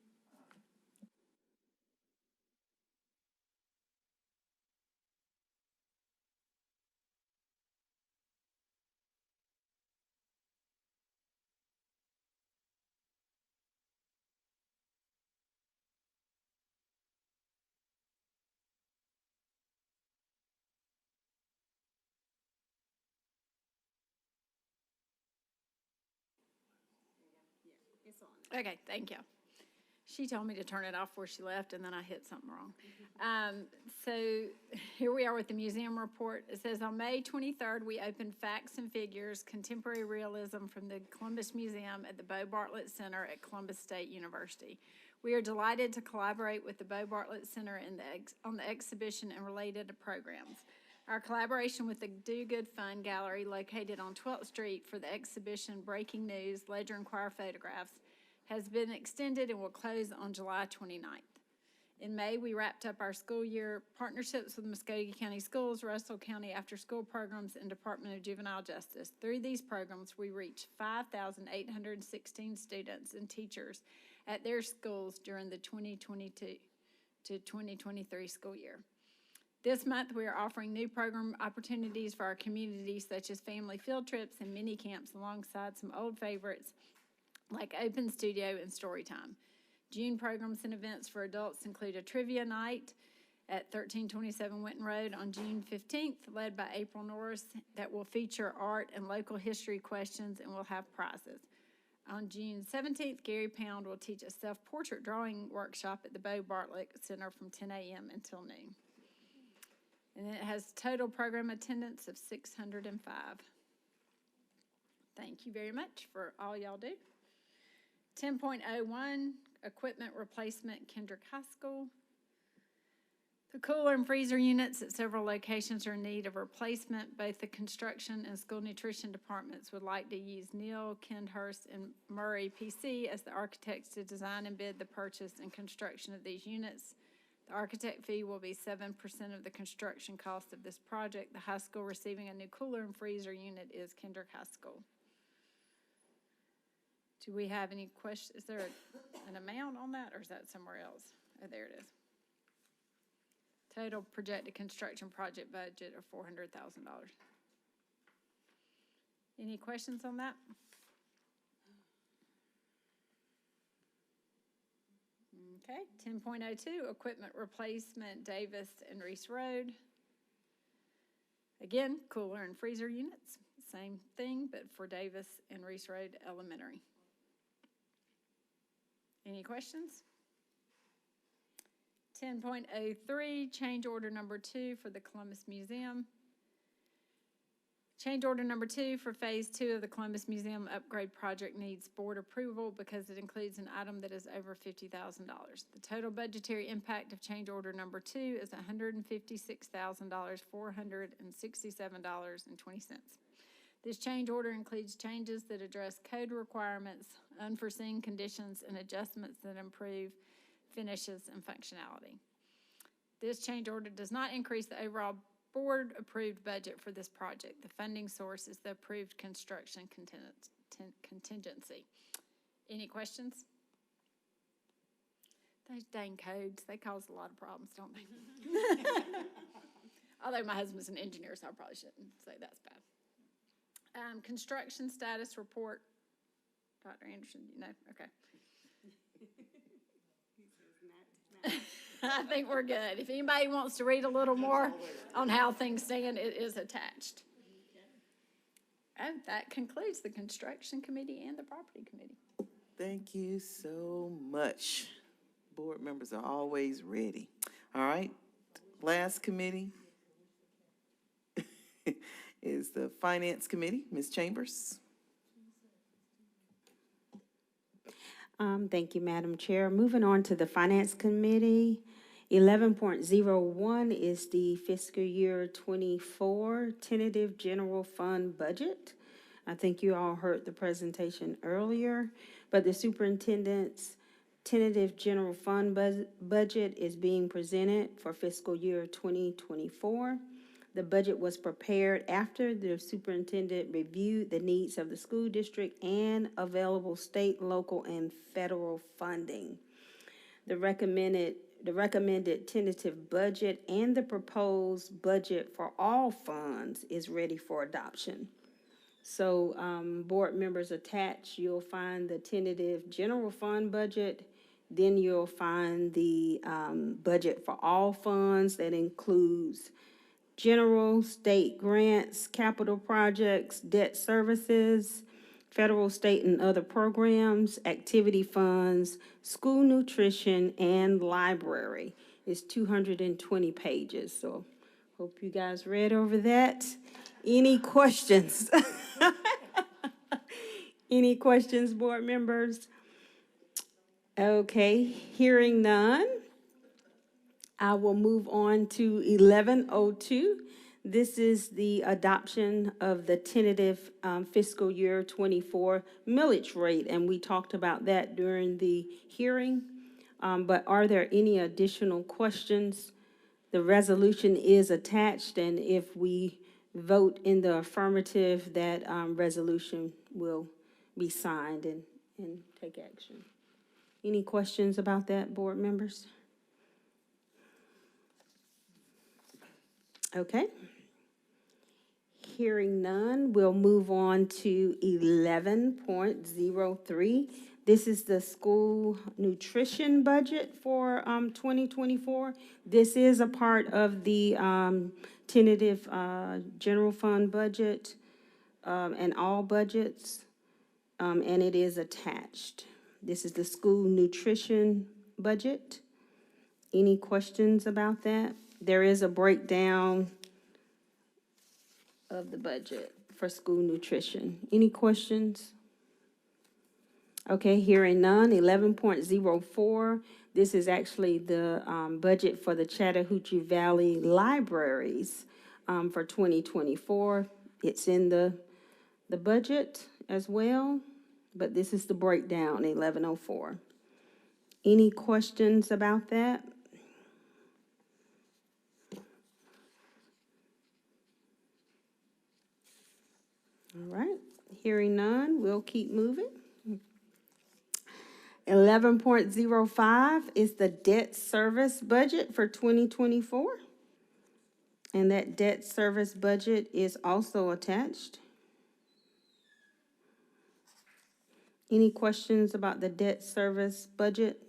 Okay, thank you. She told me to turn it off before she left, and then I hit something wrong. So here we are with the museum report. It says, on May 23rd, we opened Facts and Figures, Contemporary Realism from the Columbus Museum at the Bo Bartlett Center at Columbus State University. We are delighted to collaborate with the Bo Bartlett Center on the exhibition and related programs. Our collaboration with the Do Good Fund Gallery, located on 12th Street for the exhibition Breaking News, Ledger and Choir Photographs, has been extended and will close on July 29th. In May, we wrapped up our school year partnerships with Muscogee County Schools, Russell County After School Programs, and Department of Juvenile Justice. Through these programs, we reached 5,816 students and teachers at their schools during the 2022 to 2023 school year. This month, we are offering new program opportunities for our community, such as family field trips and mini camps, alongside some old favorites like Open Studio and Storytime. June programs and events for adults include a trivia night at 1327 Winton Road on June 15th, led by April Norris, that will feature art and local history questions and will have prizes. On June 17th, Gary Pound will teach a self-portrait drawing workshop at the Bo Bartlett Center from 10 a.m. until noon. And it has total program attendance of 605. Thank you very much for all y'all do. 10.01, equipment replacement, Kendrick High School. The cooler and freezer units at several locations are in need of replacement. Both the construction and school nutrition departments would like to use Neal, Kendhurst, and Murray PC as the architects to design and bid the purchase and construction of these units. The architect fee will be 7% of the construction cost of this project. The high school receiving a new cooler and freezer unit is Kendrick High School. Do we have any questions? Is there an amount on that, or is that somewhere else? Oh, there it is. Total projected construction project budget of $400,000. Any questions on that? Okay, 10.02, equipment replacement, Davis and Reese Road. Again, cooler and freezer units, same thing, but for Davis and Reese Road Elementary. Any questions? 10.03, change order number 2 for the Columbus Museum. Change order number 2 for phase 2 of the Columbus Museum upgrade project needs board approval because it includes an item that is over $50,000. The total budgetary impact of change order number 2 is $156,467.20. This change order includes changes that address code requirements, unforeseen conditions, and adjustments that improve finishes and functionality. This change order does not increase the overall board-approved budget for this project. The funding source is the approved construction contingency. Any questions? Those dang codes, they cause a lot of problems, don't they? Although my husband's an engineer, so I probably shouldn't say that's bad. Construction status report. Dr. Anderson, you know? Okay. I think we're good. If anybody wants to read a little more on how things stand, it is attached. And that concludes the construction committee and the property committee. Thank you so much. Board members are always ready. All right, last committee is the Finance Committee. Ms. Chambers. Thank you, Madam Chair. Moving on to the Finance Committee, 11.01 is the fiscal year 24 tentative general fund budget. I think you all heard the presentation earlier, but the superintendent's tentative general fund budget is being presented for fiscal year 2024. The budget was prepared after the superintendent reviewed the needs of the school district and available state, local, and federal funding. The recommended tentative budget and the proposed budget for all funds is ready for adoption. So, board members attached, you'll find the tentative general fund budget. Then you'll find the budget for all funds that includes general, state grants, capital projects, debt services, federal, state, and other programs, activity funds, school nutrition, and library. It's 220 pages, so hope you guys read over that. Any questions? Any questions, board members? Okay, hearing none, I will move on to 11.02. This is the adoption of the tentative fiscal year 24 millage rate, and we talked about that during the hearing. But are there any additional questions? The resolution is attached, and if we vote in the affirmative, that resolution will be signed and take action. Any questions about that, board members? Okay. Hearing none, we'll move on to 11.03. This is the school nutrition budget for 2024. This is a part of the tentative general fund budget and all budgets, and it is attached. This is the school nutrition budget. Any questions about that? there is a breakdown of the budget for school nutrition. Any questions? Okay, hearing none. 11.04, this is actually the budget for the Chattahoochee Valley Libraries for 2024. It's in the budget as well, but this is the breakdown, 1104. Any questions about that? All right, hearing none, we'll keep moving. 11.05 is the debt service budget for 2024. And that debt service budget is also attached. Any questions about the debt service budget?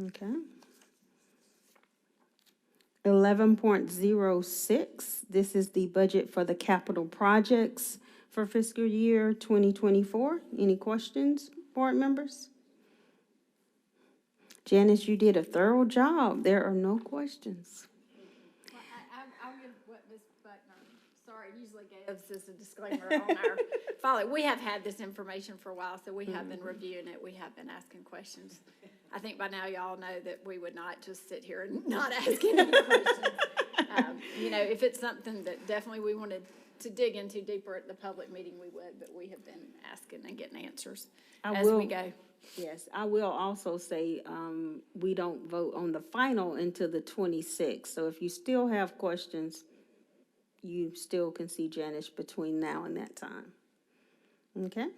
Okay. 11.06, this is the budget for the capital projects for fiscal year 2024. Any questions, board members? Janice, you did a thorough job. There are no questions. Well, I'll give what Ms. Buckner, sorry, usually gives as a disclaimer on our follow. We have had this information for a while, so we have been reviewing it. We have been asking questions. I think by now y'all know that we would not just sit here and not ask any questions. You know, if it's something that definitely we wanted to dig into deeper at the public meeting, we would, but we have been asking and getting answers as we go. Yes, I will also say, we don't vote on the final until the 26th. So if you still have questions, you still can see Janice between now and that time. Okay?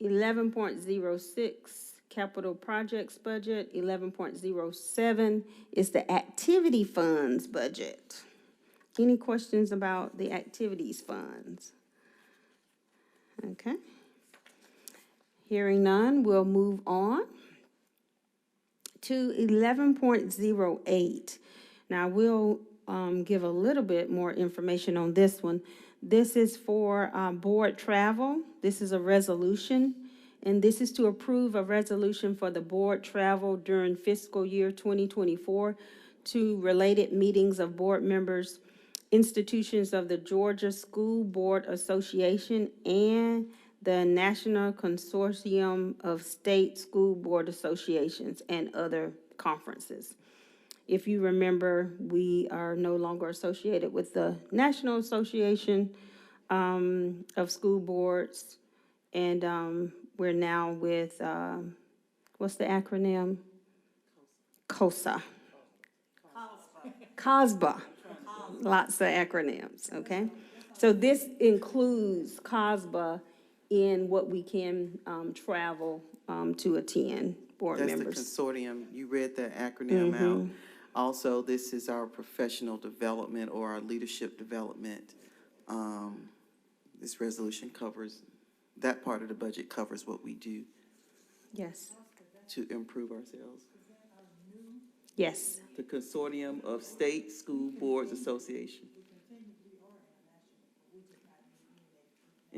11.06, capital projects budget. 11.07 is the activity funds budget. Any questions about the activities funds? Okay. Hearing none, we'll move on to 11.08. Now, we'll give a little bit more information on this one. This is for board travel. This is a resolution, and this is to approve a resolution for the board travel during fiscal year 2024 to related meetings of board members, institutions of the Georgia School Board Association, and the National Consortium of State School Board Associations and other conferences. If you remember, we are no longer associated with the National Association of School Boards, and we're now with, what's the acronym? COSA. COSBA. Lots of acronyms, okay? So this includes COSBA in what we can travel to attend, board members. That's the consortium. You read the acronym out. Also, this is our professional development or our leadership development. This resolution covers, that part of the budget covers what we do. Yes. To improve ourselves. Yes. The Consortium of State School Boards Association.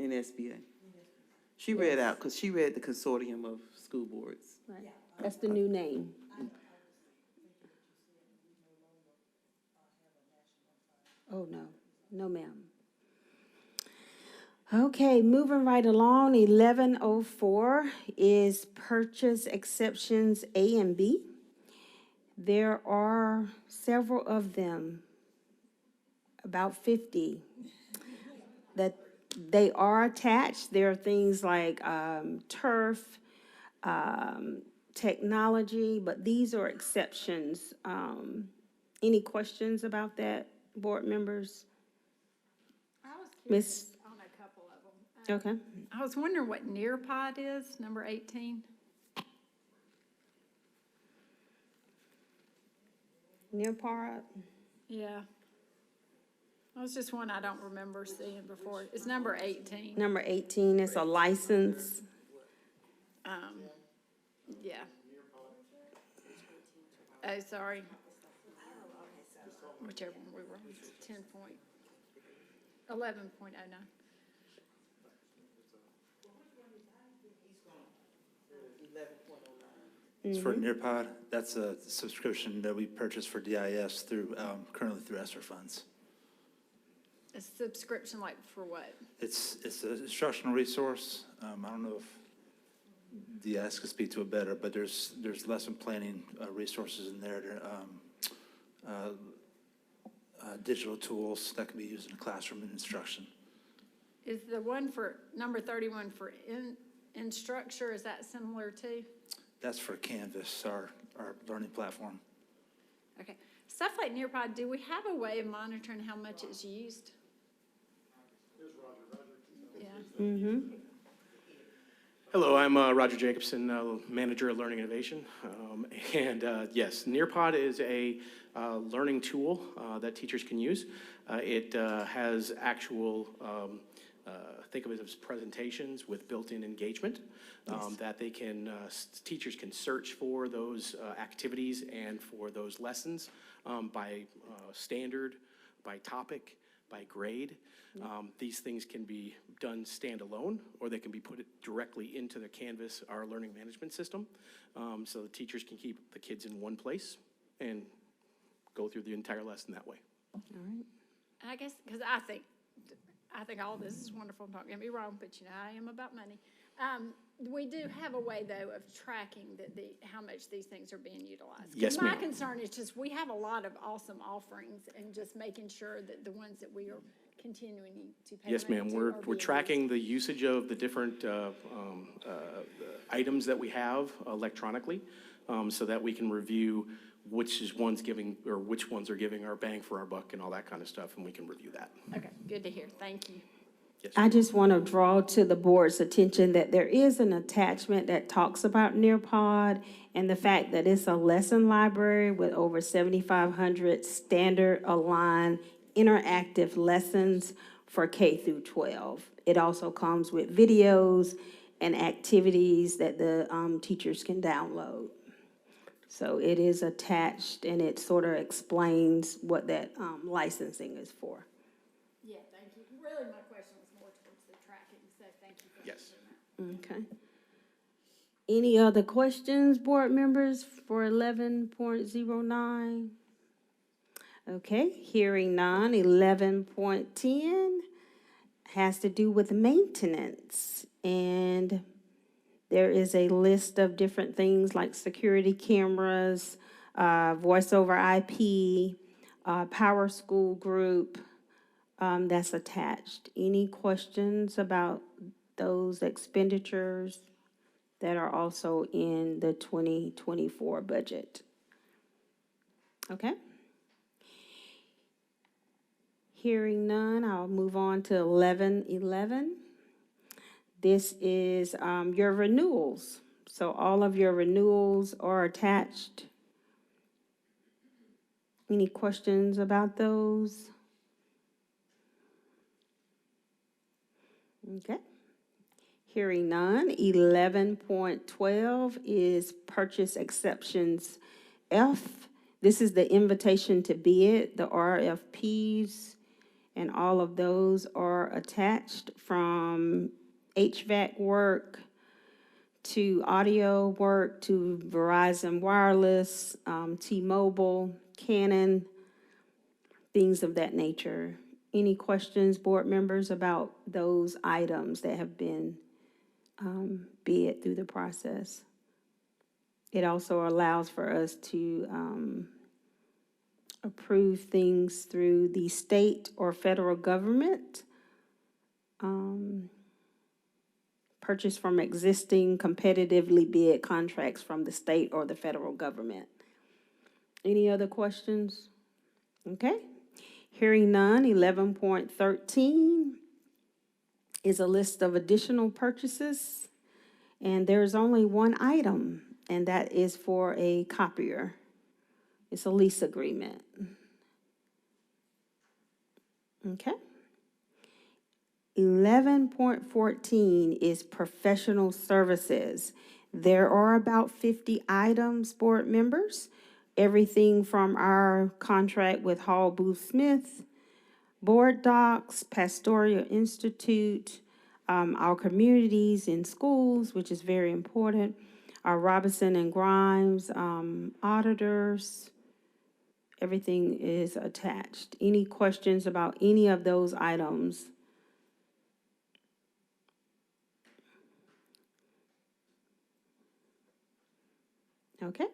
NSBA. She read out, because she read the Consortium of School Boards. Right. That's the new name. Oh, no. No, ma'am. Okay, moving right along, 1104 is purchase exceptions A and B. There are several of them, about 50, that they are attached. There are things like turf, technology, but these are exceptions. Any questions about that, board members? I was Miss? curious on a couple of them. Okay. I was wondering what Nearpod is, number 18. Nearpod? Yeah. That was just one I don't remember seeing before. It's number 18. Number 18 is a license. Yeah. Oh, sorry. Whichever one we were on, 11.09. It's for Nearpod. That's a subscription that we purchased for DIS through, currently through ESSER funds. A subscription like for what? It's an instructional resource. I don't know if DIS could speak to it better, but there's lesson planning resources in there. Digital tools that can be used in the classroom and instruction. Is the one for number 31 for Instructure, is that similar too? That's for Canvas, our learning platform. Okay. Stuff like Nearpod, do we have a way of monitoring how much it's used? Yeah. Hello, I'm Roger Jacobson, Manager of Learning Innovation. Yes, Nearpod is a learning tool that teachers can use. It has actual, think of it as presentations with built-in engagement that they can, teachers can search for those activities and for those lessons by standard, by topic, by grade. These things can be done standalone, or they can be put directly into the Canvas, our learning management system, so the teachers can keep the kids in one place and go through the entire lesson that way. All right. I guess, because I think all this is wonderful, don't get me wrong, but you know, I am about money. We do have a way, though, of tracking how much these things are being utilized. Yes, ma'am. My concern is just, we have a lot of awesome offerings, and just making sure that the ones that we are continuing to pay Yes, money ma'am. to We're are being tracking the usage of the different items that we have electronically, so that we can review which ones are giving our bang for our buck and all that kind of stuff, and we can review that. used. Okay, good to hear. Thank you. Yes, I just want to draw to the board's attention that there is an attachment that talks about Nearpod and the fact that it's a lesson library with over 7,500 standard aligned interactive lessons for K through 12. It also comes with videos and activities that the teachers can download. So it is attached, and it sort of explains what that licensing is for. Yeah, thank you. Really, my question was more towards the tracking, so thank you for Yes. answering that. Okay. Any other questions, board members, for 11.09? Okay, hearing none. 11.10 has to do with maintenance, and there is a list of different things like security cameras, voice over IP, Power School Group, that's attached. Any questions about those expenditures that are also in the 2024 budget? Okay. Hearing none, I'll move on to 11:11. This is your renewals. So all of your renewals are attached. Any questions about those? Okay. Hearing none. 11.12 is purchase exceptions F. This is the invitation to bid, the RFPs, and all of those are attached, from HVAC work to audio work to Verizon Wireless, T-Mobile, Canon, things of that nature. Any questions, board members, about those items that have been bid through the process? It also allows for us to approve things through the state or federal government, purchase from existing competitively bid contracts from the state or the federal government. Any other questions? Okay. Hearing none. 11.13 is a list of additional purchases, and there's only one item, and that is for a copier. It's a lease agreement. Okay. 11.14 is professional services. There are about 50 items, board members. Everything from our contract with Hall Booth Smith, board docs, Pastoral Institute, our communities in schools, which is very important, our Robinson and Grimes auditors. Everything is attached. Any questions about any of those items? Okay.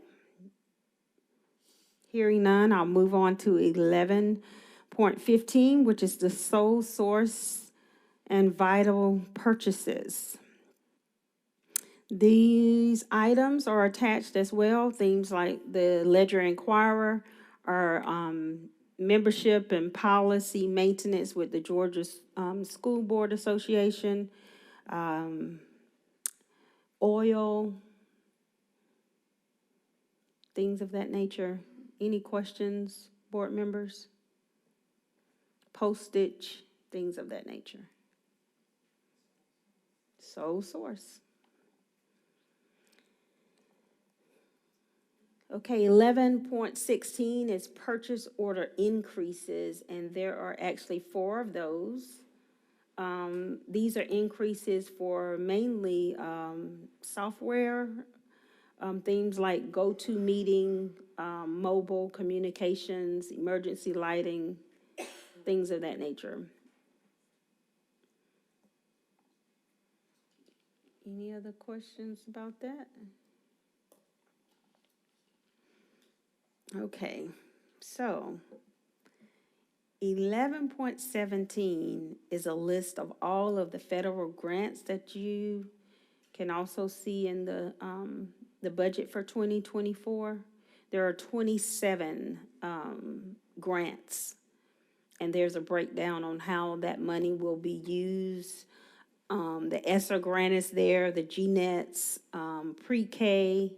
Hearing none, I'll move on to 11.15, which is the sole source and vital purchases. These items are attached as well. Things like the Ledger Inquirer, our membership and policy maintenance with the Georgia School Board Association, oil, things of that nature. Any questions, board members? Postage, things of that nature. Sole source. Okay, 11.16 is purchase order increases, and there are actually 4 of those. These are increases for mainly software, things like GoToMeeting, mobile communications, emergency lighting, things of that nature. Any other questions about that? Okay, so 11.17 is a list of all of the federal grants that you can also see in the budget for 2024. There are 27 grants, and there's a breakdown on how that money will be used. The ESSER grant is there, the GNETs, pre-K.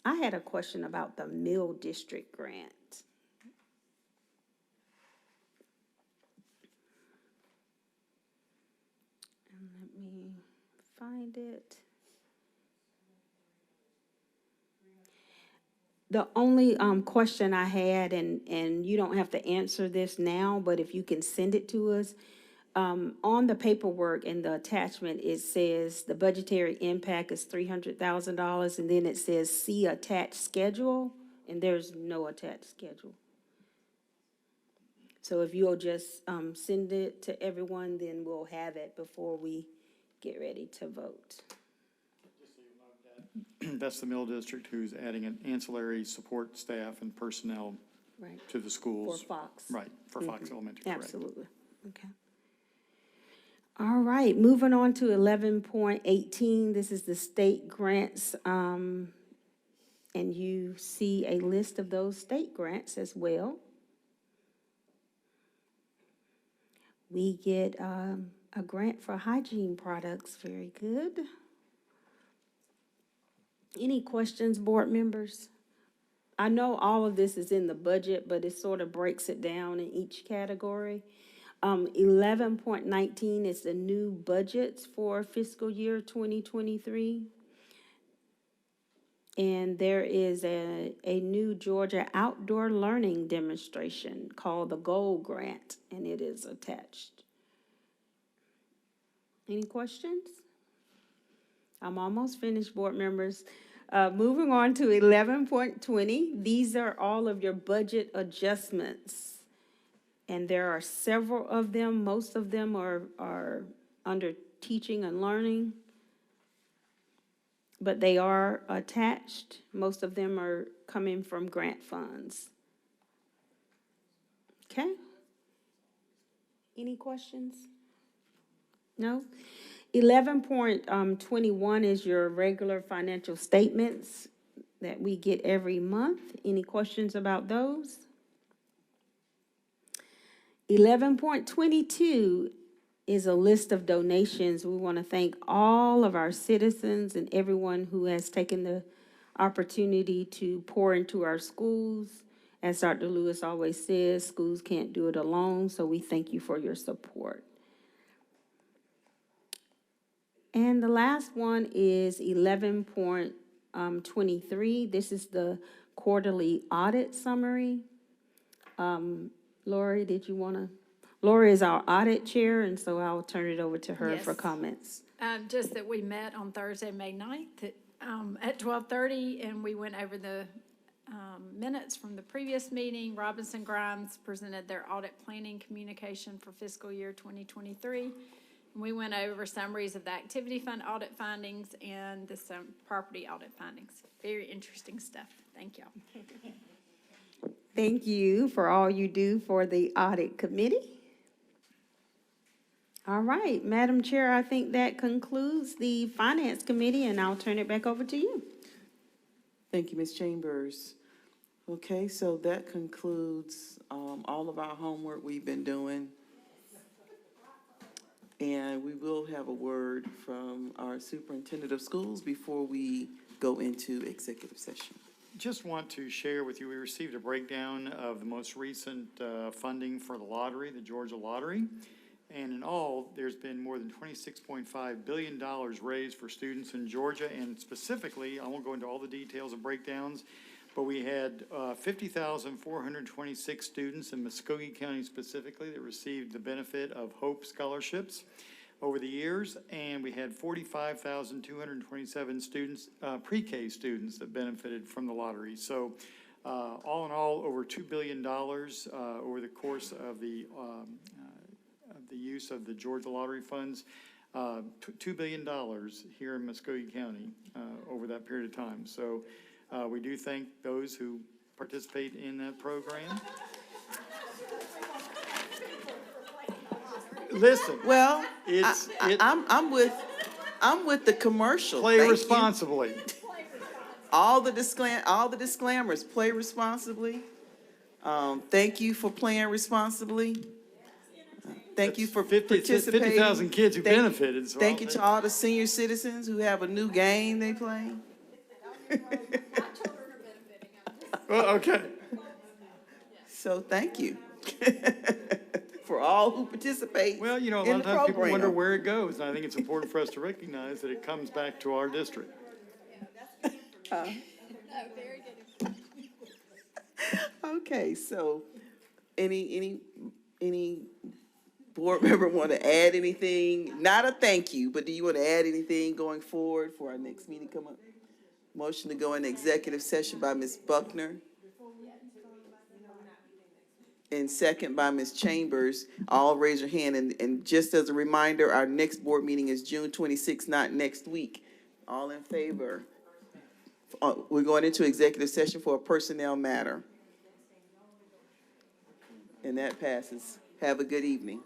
I had a question about the Mill District grant. And let me find it. The only question I had, and you don't have to answer this now, but if you can send it to us, on the paperwork and the attachment, it says the budgetary impact is $300,000, and then it says see attached schedule, and there's no attached schedule. So if you'll just send it to everyone, then we'll have it before we get ready to vote. That's the Mill District who's adding an ancillary support staff and personnel Right. to the schools. For Fox. Right, for Fox Elementary, correct. Absolutely. Okay. All right, moving on to 11.18. This is the state grants, and you see a list of those state grants as well. We get a grant for hygiene products. Very good. Any questions, board members? I know all of this is in the budget, but it sort of breaks it down in each category. 11.19 is the new budgets for fiscal year 2023. And there is a new Georgia outdoor learning demonstration called the Gold Grant, and it is attached. Any questions? I'm almost finished, board members. Moving on to 11.20, these are all of your budget adjustments. And there are several of them. Most of them are under teaching and learning, but they are attached. Most of them are coming from grant funds. Okay? Any questions? No? 11.21 is your regular financial statements that we get every month. Any questions about those? 11.22 is a list of donations. We want to thank all of our citizens and everyone who has taken the opportunity to pour into our schools. As Dr. Lewis always says, schools can't do it alone, so we thank you for your support. And the last one is 11.23. This is the quarterly audit summary. Lori, did you want to? Lori is our audit chair, and so I'll turn it over to her for Yes. comments. Just that we met on Thursday, May 9th at 12:30, and we went over the minutes from the previous meeting. Robinson Grimes presented their audit planning communication for fiscal year 2023. And we went over summaries of the activity fund audit findings and the property audit findings. Very interesting stuff. Thank y'all. Thank you for all you do for the audit committee. All right, Madam Chair, I think that concludes the Finance Committee, and I'll turn it back over to you. Thank you, Ms. Chambers. Okay, so that concludes all of our homework we've been doing. And we will have a word from our superintendent of schools before we go into executive session. Just want to share with you, we received a breakdown of the most recent funding for the lottery, the Georgia Lottery. And in all, there's been more than $26.5 billion raised for students in Georgia. And specifically, I won't go into all the details and breakdowns, but we had 50,426 students in Muscogee County specifically that received the benefit of Hope scholarships over the years. And we had 45,227 students, pre-K students, that benefited from the lottery. So all in all, over $2 billion over the course of the use of the Georgia Lottery funds, $2 billion here in Muscogee County over that period of time. So we do thank those who participate in that program. Listen, well, I'm with the commercial. Play Thank responsibly. You. All the disclaimers. Play responsibly. Thank you for playing responsibly. Thank you for participating. 50,000 kids who benefited. So thank you to all the senior citizens who have a new game they play. Well, okay. So thank you for all who participate. Well, you know, a lot of times people wonder where it goes, and I think it's important for us to recognize that it comes back to our district. Okay, so any board member want to add anything? Not a thank you, but do you want to add anything going forward for our next meeting come up? Motion to go into executive session by Ms. Buckner. And second by Ms. Chambers. All raise your hand. And just as a reminder, our next board meeting is June 26th, not next week. All in favor? We're going into executive session for a personnel matter. And that passes. Have a good evening.